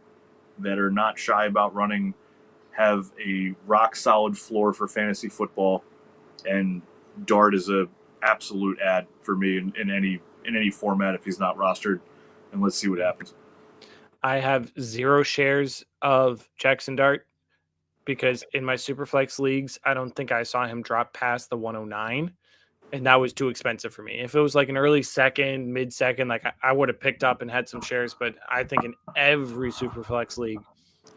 that are not shy about running, have a rock solid floor for fantasy football, and Dart is a absolute ad for me in any format if he's not rostered. And let's see what happens. I have 0 shares of Jackson Dart because in my Superflex leagues, I don't think I saw him drop past the 109, and that was too expensive for me. If it was like an early second, mid second, like I would have picked up and had some shares, but I think in every Superflex league,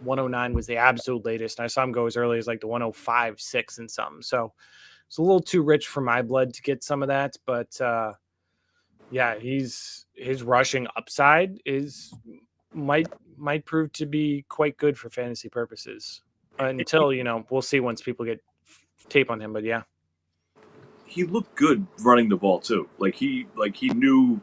109 was the absolute latest. And I saw him go as early as like the 105, 6 and something. So it's a little too rich for my blood to get some of that, but yeah, his rushing upside might prove to be quite good for fantasy purposes until, we'll see once people get tape on him. But yeah, he looked good running the ball too. He knew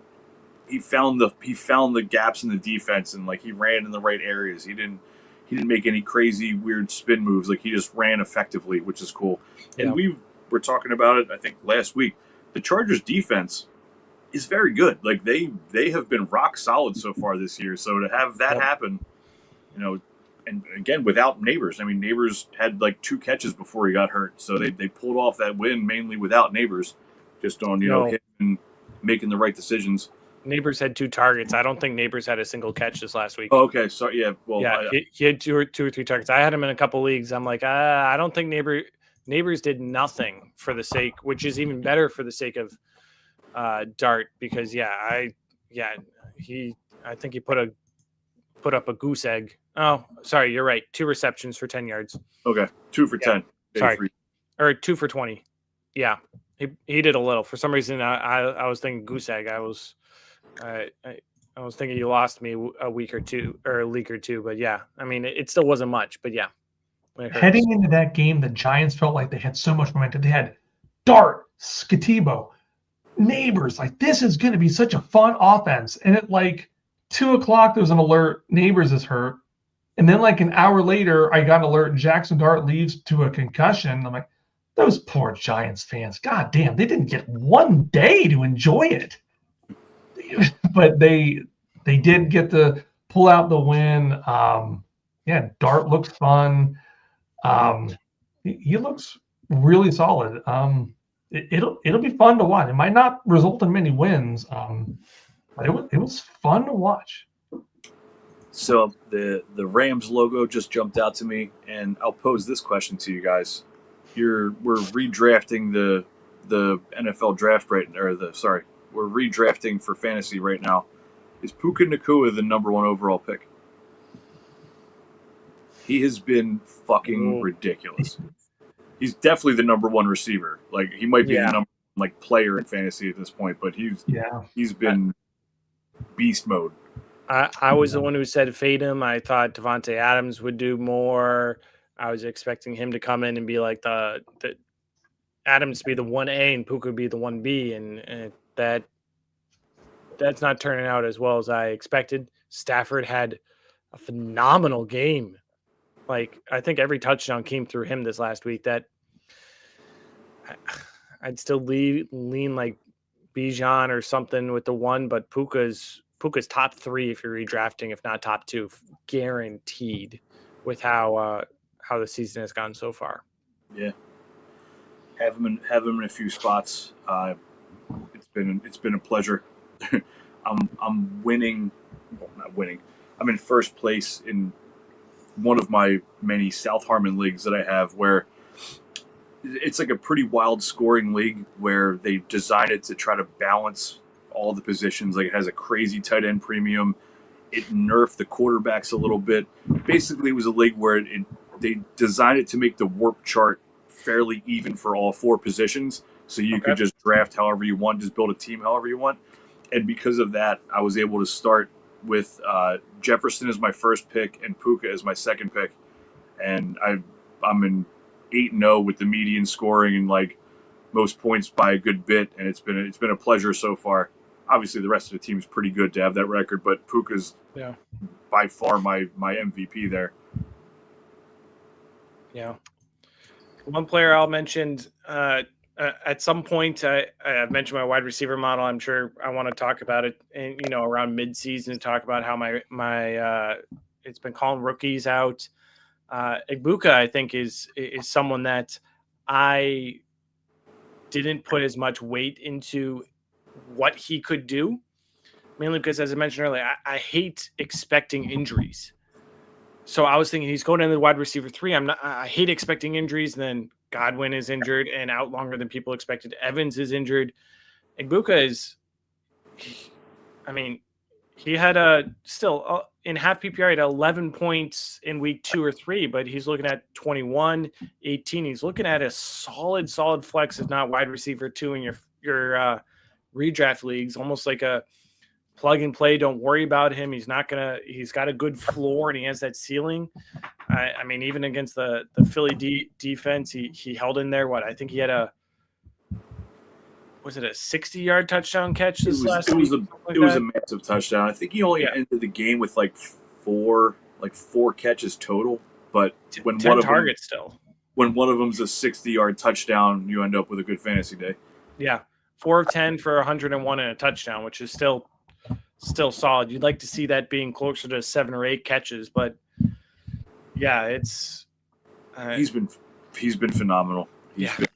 he found the gaps in the defense, and he ran in the right areas. He didn't make any crazy weird spin moves. He just ran effectively, which is cool. Yeah. And we were talking about it, I think, last week. The Chargers defense is very good. They have been rock solid so far this year. So to have that happen, and again without Neighbors. I mean, Neighbors had 2 catches before he got hurt, so they pulled off that win mainly without Neighbors, just on him and making the right decisions. Neighbors had 2 targets. I don't think Neighbors had a single catch this last week. Oh, okay, so yeah, well, yeah, he had 2 or 3 targets. I had him in a couple leagues. I'm like, I don't think Neighbors did nothing for the sake, which is even better for the sake of Dart, because I think he put up a goose egg. Oh, sorry, you're right. 2 receptions for 10 yards. Okay, 2 for 10. Sorry, or 2 for 20. Yeah, he did a little. For some reason, I was thinking goose egg. I was thinking you lost me a week or two, or a league or two. But yeah, I mean, it still wasn't much. But yeah, heading into that game, the Giants felt like they had so much momentum. They had Dart, Skatibo, Neighbors. This is going to be such a fun offense. And at 2:00, there was an alert. Neighbors is hurt. And then an hour later, I got an alert. Jackson Dart leaves to a concussion. I'm like, those poor Giants fans. God damn, they didn't get one day to enjoy it. But they did get to pull out the win. Dart looks fun. He looks really solid. It'll be fun to watch. It might not result in many wins, but it was fun to watch. So the Rams logo just jumped out to me, and I'll pose this question to you guys. We're redrafting the NFL draft we're redrafting for fantasy right now. Is Puka Nacua the number 1 overall pick? He has been fucking ridiculous. He's definitely the number 1 receiver. He might be the number 1 player in fantasy at this point, but he's been beast mode. I was the one who said fade him. I thought Devontae Adams would do more. I was expecting him to come in and be like the Adams to be the 1A and Puka be the 1B, and that's not turning out as well as I expected. Stafford had a phenomenal game. I think every touchdown came through him this last week. That I'd still lean like Bijan or something with the 1, but Puka's top 3 if you're redrafting, if not top 2, guaranteed with how the season has gone so far. Yeah, have him in a few spots. It's been a pleasure. I'm winning. Well, not winning. I'm in first place in one of my many South Harmon leagues that I have, where it's a pretty wild scoring league where they designed it to try to balance all the positions. It has a crazy tight end premium. It nerfed the quarterbacks a little bit. Basically, it was a league where they designed it to make the warp chart fairly even for all 4 positions, so you could just draft however you want, just build a team however you want. And because of that, I was able to start with Jefferson as my first pick and Puka as my second pick, and I'm in 8-0 with the median scoring and most points by a good bit, and it's been a pleasure so far. Obviously, the rest of the team is pretty good to have that record, but Puka's by far my MVP there. Yeah. One player I'll mention, at some point, I've mentioned my wide receiver model. I'm sure I want to talk about it, and around mid-season, talk about how my it's been calling rookies out. Igbuka, I think, is someone that I didn't put as much weight into what he could do, mainly because, as I mentioned earlier, I hate expecting injuries. So I was thinking he's going into the wide receiver 3. I hate expecting injuries. And then Godwin is injured and out longer than people expected. Evans is injured. Igbuka is, he had still in half PPR, he had 11 points in week 2 or 3, but he's looking at 21, 18. He's looking at a solid flex, if not wide receiver 2 in your redraft leagues, almost like a plug and play. Don't worry about him. He's got a good floor and he has that ceiling. I mean, even against the Philly defense, he held in there. I think he had was it a 60-yard touchdown catch last week? It was a massive touchdown. I think he only ended the game with like four catches total. But when 10 targets still. When one of them's a 60-yard touchdown, you end up with a good fantasy day. Yeah, 4 of 10 for 101 and a touchdown, which is still solid. You'd like to see that being closer to 7 or 8 catches, but yeah, it's he's been phenomenal. He's been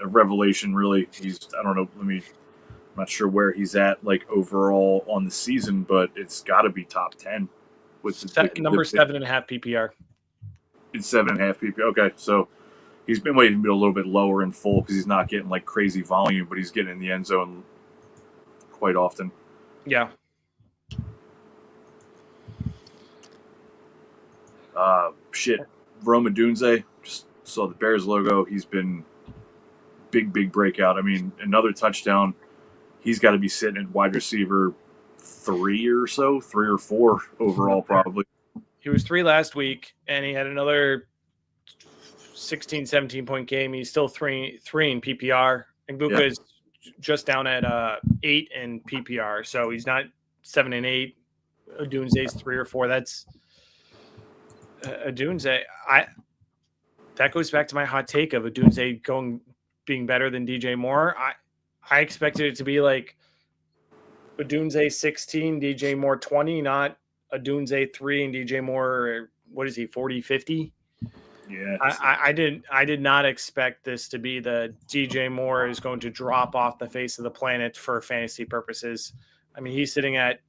a revelation, really. I'm not sure where he's at like overall on the season, but it's got to be top 10 with number 7.5 PPR. It's 7.5 PPR. Okay, so he's been waiting to be a little bit lower in full because he's not getting like crazy volume, but he's getting in the end zone quite often. Yeah. Rome Odunze, just saw the Bears logo. He's been big breakout. I mean, another touchdown. He's got to be sitting at wide receiver 3 or 4 overall, probably. He was 3 last week, and he had another 16, 17-point game. He's still 3 in PPR. And Igbuka is just down at 8 in PPR, so he's not 7 and 8. Odunze's 3 or 4. That's Odunze. That goes back to my hot take of Odunze being better than DJ Moore. I expected it to be like Odunze 16, DJ Moore 20, not Odunze 3 and DJ Moore, what is he, 40, 50? Yeah. I did not expect this to be the DJ Moore is going to drop off the face of the planet for fantasy purposes. I mean, he's sitting at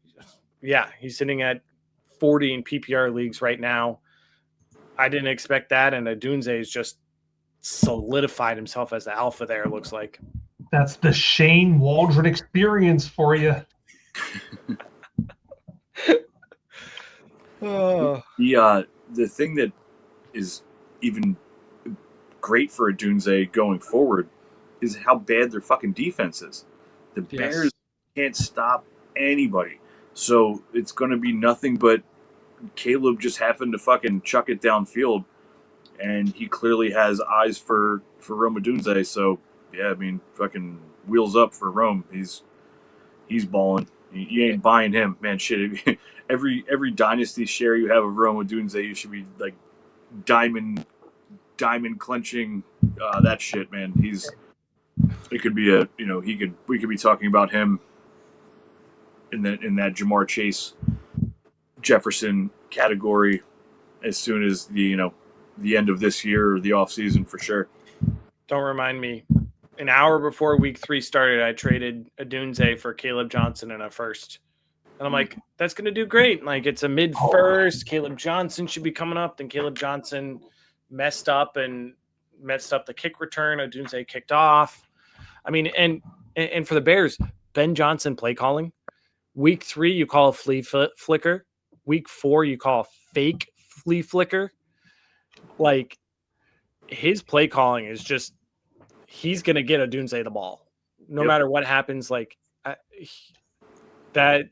40 in PPR leagues right now. I didn't expect that, and Odunze has just solidified himself as the alpha there, it looks like. That's the Shane Waldron experience for you. The thing that is even great for Odunze going forward is how bad their fucking defense is. The Bears can't stop anybody. So it's going to be nothing but Caleb just happened to fucking chuck it downfield, and he clearly has eyes for Rome Odunze. So, yeah, I mean, fucking wheels up for Rome. He's balling. You ain't buying him, man. Shit, every dynasty share you have of Rome Odunze, you should be like diamond clenching that shit, man. We could be talking about him in that Jamar Chase Jefferson category as soon as the end of this year or the off season for sure. Don't remind me. An hour before week 3 started, I traded Odunze for Caleb Johnson in a first. And I'm like, that's going to do great. Like, it's a mid-first. Caleb Johnson should be coming up. Then Caleb Johnson messed up the kick return. Odunze kicked off. I mean, and for the Bears, Ben Johnson play calling. Week 3, you call a flea flicker. Week 4, you call a fake flea flicker. Like, his play calling is just, he's going to get Odunze the ball. No matter what happens, like, that,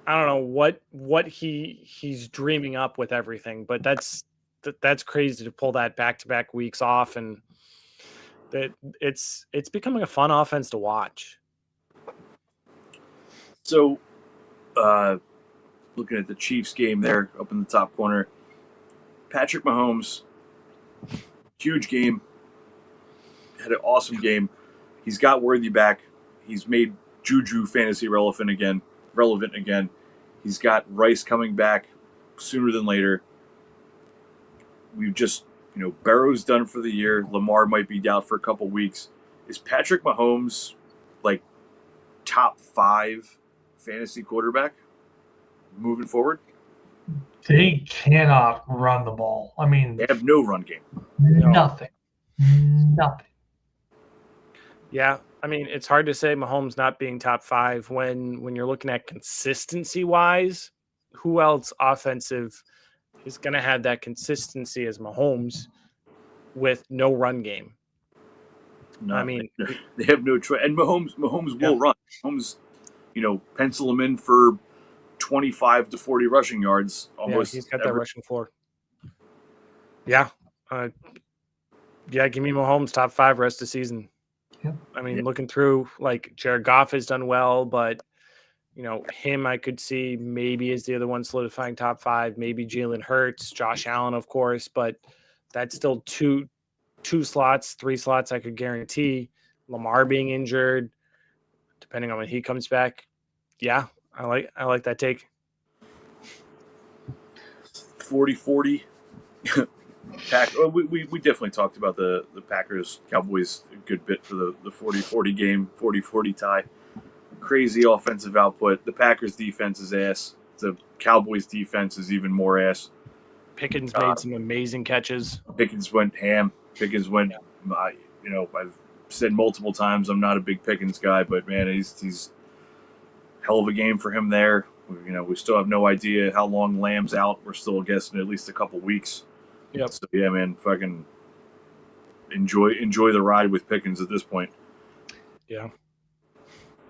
I don't know what he's dreaming up with everything, but that's crazy to pull that back-to-back weeks off, and that it's becoming a fun offense to watch. So, looking at the Chiefs game there up in the top corner, Patrick Mahomes, huge game. had an awesome game. He's got Worthy back. He's made Juju fantasy relevant again. He's got Rice coming back sooner than later. We've just, Barrow's done for the year. Lamar might be out for a couple weeks. Is Patrick Mahomes like top 5 fantasy quarterback moving forward? They cannot run the ball. I mean, They have no run game. Nothing. Yeah, I mean, it's hard to say Mahomes not being top 5 when you're looking at consistency wise. Who else offensive is going to have that consistency as Mahomes with no run game? No, I mean, they have no choice. And Mahomes will run. Mahomes, pencil him in for 25 to 40 rushing yards almost. Yeah, he's got that rushing floor. Yeah. Give me Mahomes top 5 rest of the season. Yeah. I mean, looking through, like, Jared Goff has done well, but, him I could see maybe as the other one solidifying top 5, maybe Jalen Hurts, Josh Allen, of course, but that's still two slots, 3 slots I could guarantee. Lamar being injured, depending on when he comes back. Yeah, I like that take. 40-40. We definitely talked about the Packers Cowboys a good bit for the 40-40 game, 40-40 tie. Crazy offensive output. The Packers defense is ass. The Cowboys defense is even more ass. Pickens made some amazing catches. Pickens went ham. I've said multiple times I'm not a big Pickens guy, but man, he's hell of a game for him there. We still have no idea how long Lamb's out. We're still guessing at least a couple weeks. Yep. So yeah, man, fucking enjoy the ride with Pickens at this point. Yeah.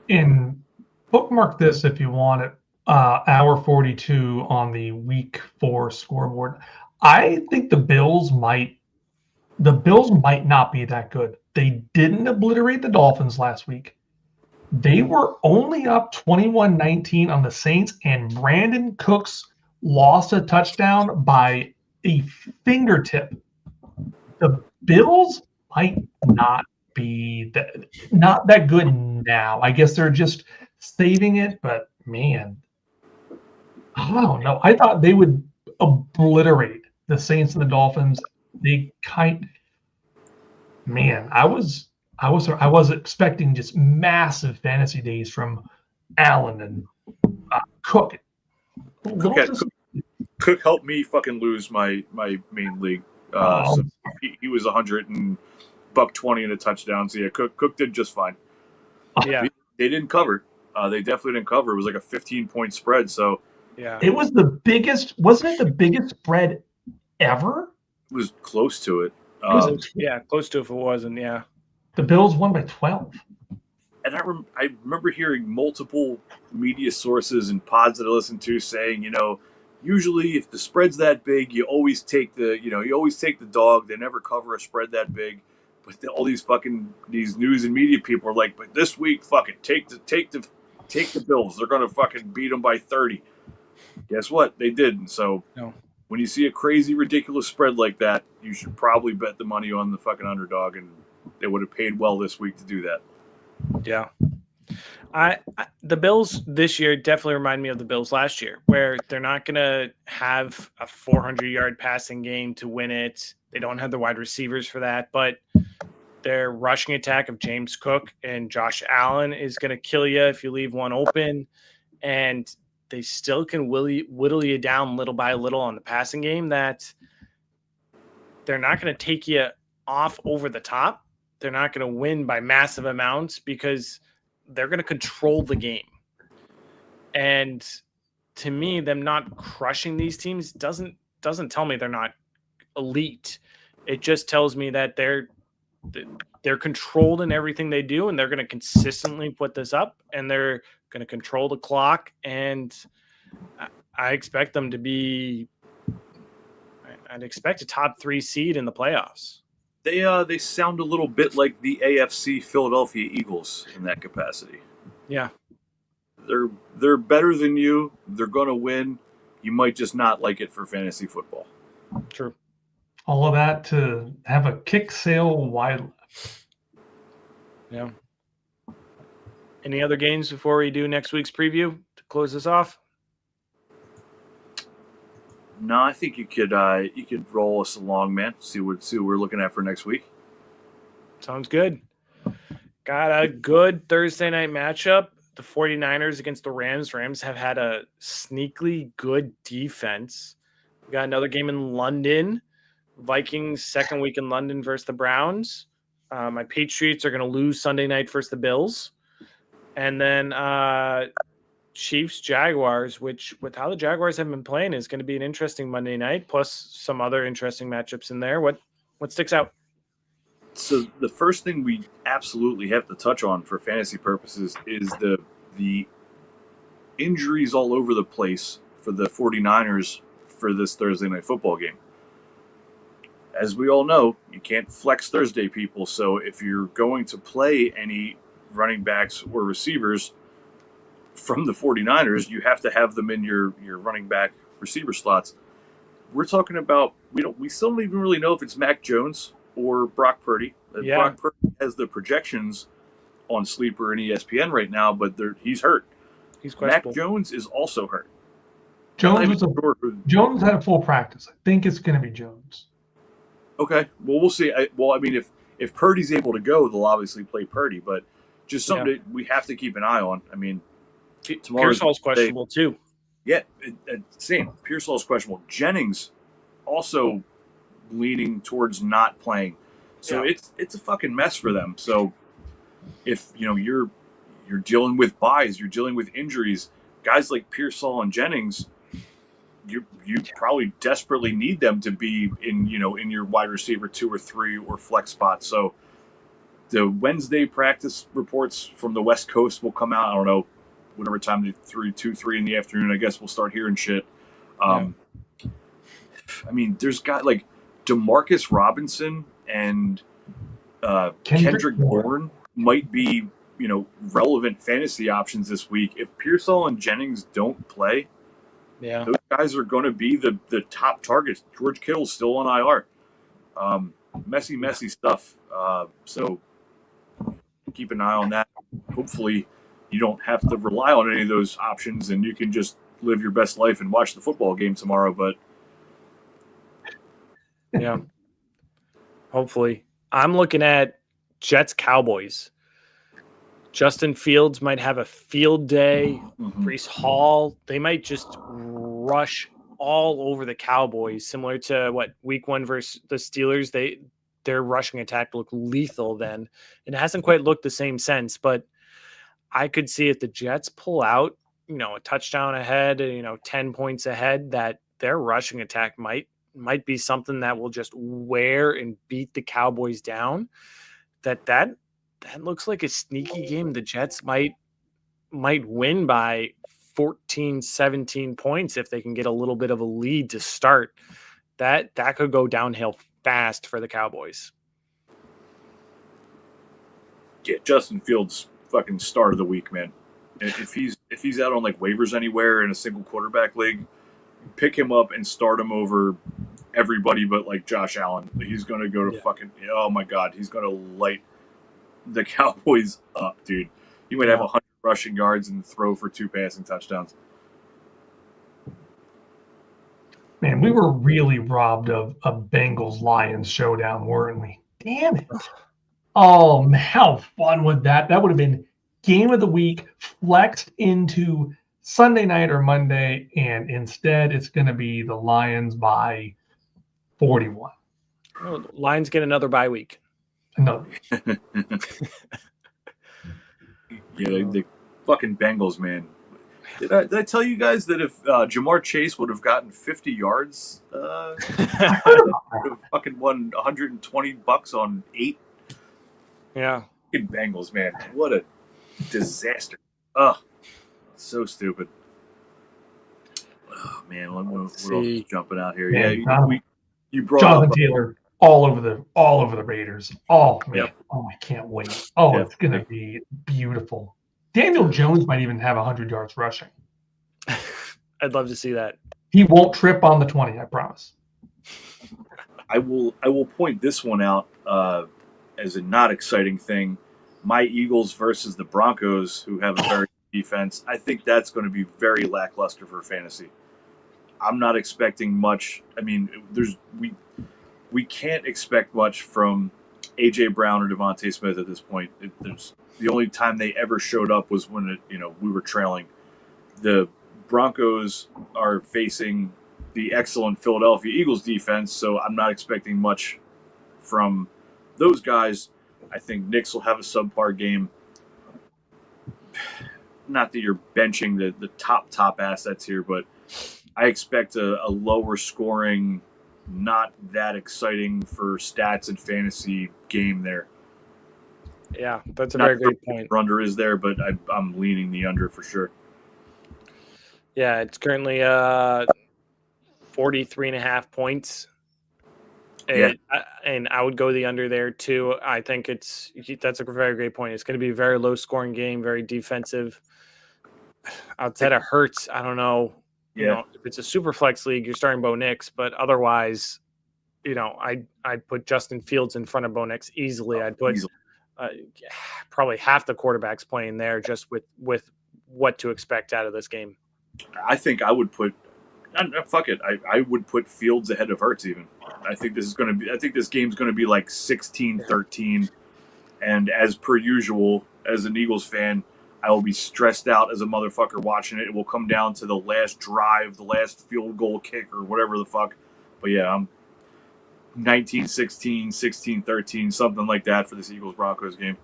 And bookmark this if you want it. Hour 42 on the week 4 scoreboard. I think the Bills might not be that good. They didn't obliterate the Dolphins last week. They were only up 21-19 on the Saints, and Brandon Cooks lost a touchdown by a fingertip. The Bills might not be not that good now. I guess they're just saving it, but man, I don't know. I thought they would obliterate the Saints and the Dolphins. I was expecting just massive fantasy days from Allen and Cook. Cook helped me fucking lose my main league. So he was 120 and a touchdown. So yeah, Cook did just fine. Yeah, they didn't cover. They definitely didn't cover. It was like a 15-point spread. So yeah, it was the biggest. Wasn't it the biggest spread ever? It was close to it. Close to if it wasn't. Yeah, the Bills won by 12. And I remember hearing multiple media sources and pods that I listened to saying, usually if the spread's that big, you always take the dog. They never cover a spread that big. But all these news and media people are like, but this week, fucking take the Bills. They're gonna fucking beat them by 30. Guess what? They didn't. So when you see a crazy, ridiculous spread like that, you should probably bet the money on the fucking underdog, and they would have paid well this week to do that. Yeah. The Bills this year definitely remind me of the Bills last year, where they're not going to have a 400-yard passing game to win it. They don't have the wide receivers for that, but their rushing attack of James Cook and Josh Allen is going to kill you if you leave one open, and they still can whittle you down little by little on the passing game. That they're not going to take you off over the top. They're not going to win by massive amounts because they're going to control the game. And to me, them not crushing these teams doesn't tell me they're not elite. It just tells me that they're controlled in everything they do, and they're going to consistently put this up, and they're going to control the clock. And I expect them to be. I'd expect a top 3 seed in the playoffs. They sound a little bit like the AFC Philadelphia Eagles in that capacity. Yeah. They're better than you. They're going to win. You might just not like it for fantasy football. True. All of that to have a kick sale wide left. Yeah. Any other games before we do next week's preview to close this off? No, I think you could roll us along, man. See what we're looking at for next week. Sounds good. Got a good Thursday night matchup. The 49ers against the Rams. Rams have had a sneakily good defense. We got another game in London. Vikings second week in London versus the Browns. My Patriots are going to lose Sunday night versus the Bills. And then Chiefs Jaguars, which with how the Jaguars have been playing is going to be an interesting Monday night, plus some other interesting matchups in there. What sticks out? So the first thing we absolutely have to touch on for fantasy purposes is the injuries all over the place for the 49ers for this Thursday night football game. As we all know, you can't flex Thursday, people. So if you're going to play any running backs or receivers from the 49ers, you have to have them in your running back receiver slots. We're talking about we still don't even really know if it's Mac Jones or Brock Purdy. Yeah. Brock Purdy has the projections on Sleeper and ESPN right now, but he's hurt. He's questionable. Mac Jones is also hurt. Jones had a full practice. I think it's going to be Jones. Okay, well, we'll see. I mean, if Purdy's able to go, they'll obviously play Purdy, but just something that we have to keep an eye on. I mean, Pearsall's questionable too. Yeah, same. Pearsall's questionable. Jennings also leaning towards not playing, so it's a fucking mess for them. So if you're dealing with buys, you're dealing with injuries, guys like Pearsall and Jennings, you probably desperately need them to be in your wide receiver 2 or 3 or flex spots. So the Wednesday practice reports from the West Coast will come out. I don't know, whatever time, 3 in the afternoon. I guess we'll start hearing shit. I mean, there's got like Demarcus Robinson and Kendrick Bourne might be relevant fantasy options this week. If Pearsall and Jennings don't play, those guys are going to be the top targets. George Kittle's still on IR. Messy stuff. So keep an eye on that. Hopefully you don't have to rely on any of those options and you can just live your best life and watch the football game tomorrow. But yeah, hopefully. I'm looking at Jets Cowboys. Justin Fields might have a field day. Breece Hall, they might just rush all over the Cowboys, similar to what week 1 versus the Steelers. Their rushing attack looked lethal then. It hasn't quite looked the same since, but I could see if the Jets pull out, a touchdown ahead, 10 points ahead, that their rushing attack might be something that will just wear and beat the Cowboys down. That looks like a sneaky game. The Jets might win by 14, 17 points if they can get a little bit of a lead to start. That could go downhill fast for the Cowboys. Yeah, Justin Fields fucking start of the week, man. If he's out on like waivers anywhere in a single quarterback league, pick him up and start him over everybody but like Josh Allen. He's going to go to fucking, oh my God, he's going to light the Cowboys up, dude. He might have 100 rushing yards and throw for 2 passing touchdowns. Man, we were really robbed of a Bengals-Lions showdown, weren't we? Damn it. Oh, man, how fun would that? That would have been game of the week, flexed into Sunday night or Monday, and instead it's going to be the Lions by 41. Oh, Lions get another bye week. No. The fucking Bengals, man. Did I tell you guys that if Jamar Chase would have gotten 50 yards, would have fucking won $120 on 8? Yeah. Fucking Bengals, man. What a disaster. Ugh. So stupid. Oh, man. What else is jumping out here? Man, you brought Jonathan up Taylor all over the Raiders. Oh, man. Yep. Oh, I can't wait. Oh, it's going to be beautiful. Daniel Jones might even have 100 yards rushing. I'd love to see that. He won't trip on the 20, I promise. I will point this one out as a not exciting thing. my Eagles versus the Broncos, who have a very good defense, I think that's going to be very lackluster for fantasy. I'm not expecting much. I mean, we can't expect much from AJ Brown or Devontae Smith at this point. The only time they ever showed up was when we were trailing. The Broncos are facing the excellent Philadelphia Eagles defense, so I'm not expecting much from those guys. I think Knicks will have a subpar game. Not that you're benching the top assets here, but I expect a lower scoring, not that exciting for stats and fantasy game there. Yeah, that's a very great point. Under is there, but I'm leaning the under for sure. Yeah, it's currently 43.5 points. And I would go the under there too. I think that's a very great point. It's going to be a very low scoring game, very defensive. Outside of Hurts, I don't know. You know, if it's a super flex league, you're starting Bo Nix, but otherwise, I'd put Justin Fields in front of Bo Nix easily. I'd put probably half the quarterbacks playing there just with what to expect out of this game. I think I would put fuck it. I would put Fields ahead of Hurts even. I think this game's going to be like 16-13, and as per usual, as an Eagles fan, I will be stressed out as a motherfucker watching it. It will come down to the last drive, the last field goal kick, or whatever the fuck. But yeah, I'm 19-16, 16-13, something like that for this Eagles-Broncos game.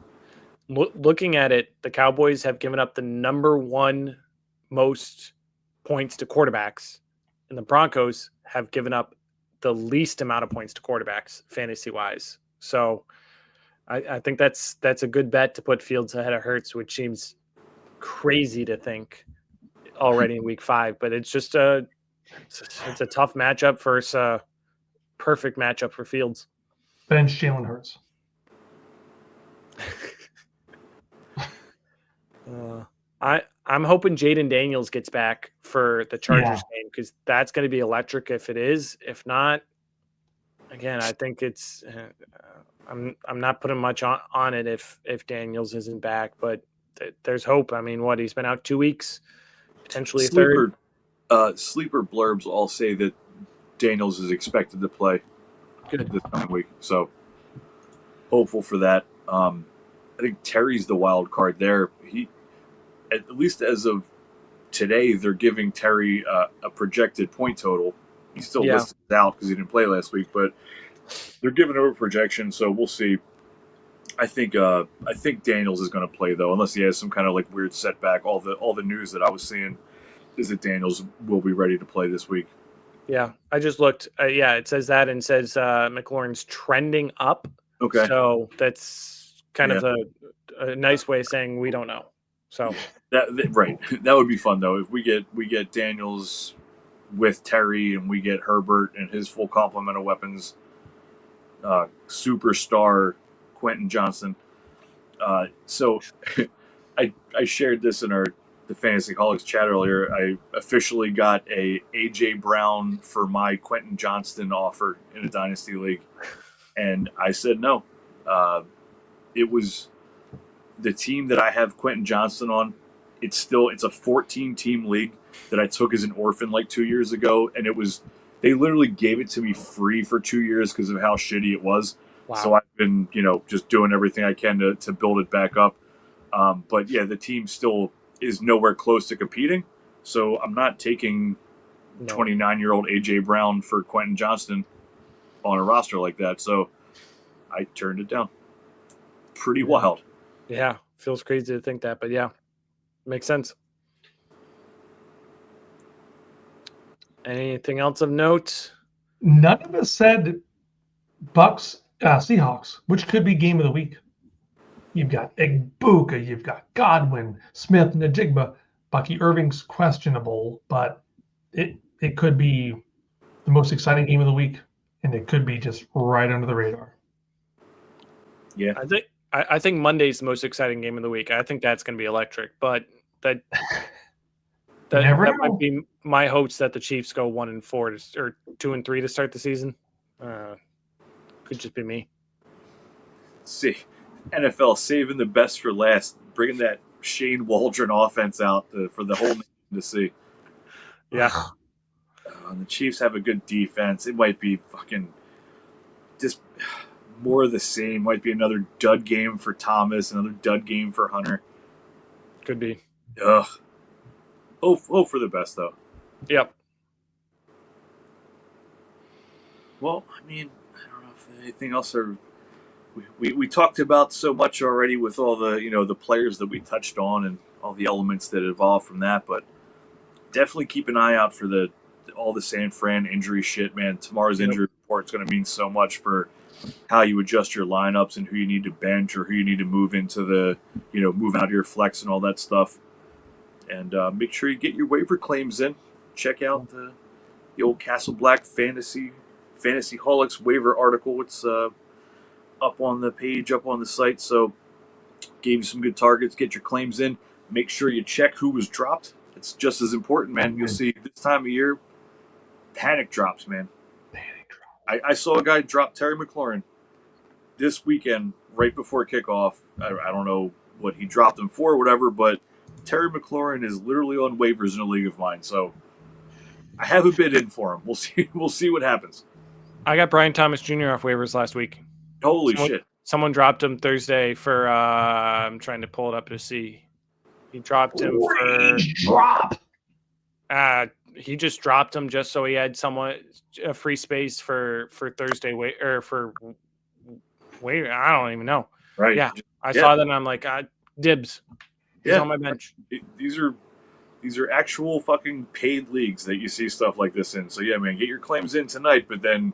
Looking at it, the Cowboys have given up the number one most points to quarterbacks, and the Broncos have given up the least amount of points to quarterbacks fantasy-wise. So I think that's a good bet to put Fields ahead of Hurts, which seems crazy to think already in week 5, but it's just it's a tough matchup versus a perfect matchup for Fields. Bench Jalen Hurts. I'm hoping Jaden Daniels gets back for the Chargers game, because that's going to be electric if it is. If not, again, I think it's I'm not putting much on it if Daniels isn't back, but there's hope. I mean, he's been out 2 weeks, potentially a third. Sleeper blurbs all say that Daniels is expected to play this coming week, so hopeful for that. I think Terry's the wild card there. He, at least as of today, they're giving Terry a projected point total. He's still listed out because he didn't play last week, but they're giving him a projection, so we'll see. I think Daniels is going to play though, unless he has some kind of like weird setback. All the news that I was seeing is that Daniels will be ready to play this week. Yeah, I just looked. It says that, and says McLaurin's trending up. Okay, so that's kind of a nice way of saying we don't know. So right, that would be fun though if we get Daniels with Terry and we get Herbert and his full complement of weapons. Superstar Quentin Johnston. So I shared this in the Fantasy Holics chat earlier. I officially got a AJ Brown for my Quentin Johnston offer in a dynasty league, and I said no. It was the team that I have Quentin Johnston on. It's a 14-team league that I took as an orphan like 2 years ago, and they literally gave it to me free for 2 years because of how shitty it was. Wow. So I've been, just doing everything I can to build it back up. But yeah, the team still is nowhere close to competing. So I'm not taking 29-year-old AJ Brown for Quentin Johnston on a roster like that. So I turned it down. Pretty wild. Yeah, feels crazy to think that, but yeah, makes sense. Anything else of note? None of us said Bucks Seahawks, which could be game of the week. You've got Egbuka, you've got Godwin, Smith, Najigba. Bucky Irving's questionable, but it could be the most exciting game of the week, and it could be just right under the radar. Yeah, I think Monday's the most exciting game of the week. I think that's going to be electric, but that might be my hopes that the Chiefs go 1-4 or 2-3 to start the season. Could just be me. See, NFL saving the best for last, bringing that Shane Waldron offense out for the whole nation to see. Yeah. The Chiefs have a good defense. It might be fucking just more of the same. Might be another dud game for Thomas, another dud game for Hunter. Could be. Ugh. Hope for the best, though. Yep. Well, I mean, I don't know if anything else are. We talked about so much already with all the the players that we touched on and all the elements that evolved from that, but definitely keep an eye out for all the San Fran injury shit, man. Tomorrow's injury report is going to mean so much for how you adjust your lineups and who you need to bench or who you need to move into the move out of your flex and all that stuff. And make sure you get your waiver claims in. Check out the old Castle Black Fantasy Holics waiver article. It's up on the page, up on the site. So gave you some good targets. Get your claims in. Make sure you check who was dropped. It's just as important, man. You'll see this time of year, panic drops, man. I saw a guy drop Terry McLaurin this weekend right before kickoff. I don't know what he dropped him for or whatever, but Terry McLaurin is literally on waivers in a league of mine. So I have a bid in for him. We'll see what happens. I got Brian Thomas Jr. off waivers last week. Holy shit. Someone dropped him Thursday for I'm trying to pull it up to see. He dropped him for drop. He just dropped him just so he had a free space for Thursday for wait. I don't even know. Right. Yeah. I saw that and I'm like, dibs. He's on my bench. These are actual fucking paid leagues that you see stuff like this in. So yeah, man, get your claims in tonight, but then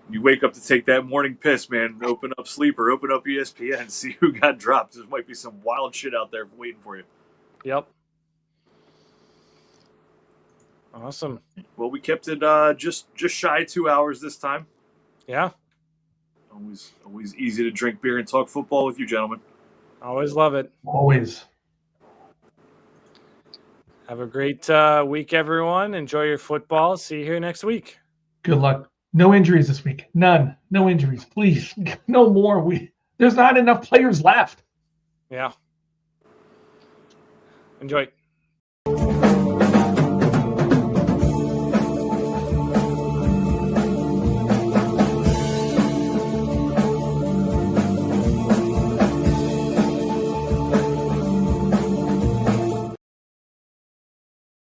you wake up to take that morning piss, man. Open up Sleeper, open up ESPN, see who got dropped. There might be some wild shit out there waiting for you. Yep. Awesome. Well, we kept it just shy of 2 hours this time. Yeah. Always easy to drink beer and talk football with you, gentlemen. Always love it. Always. Have a great week, everyone. Enjoy your football. See you here next week. Good luck. No injuries this week. None. No injuries. Please. No more. There's not enough players left. Yeah. Enjoy.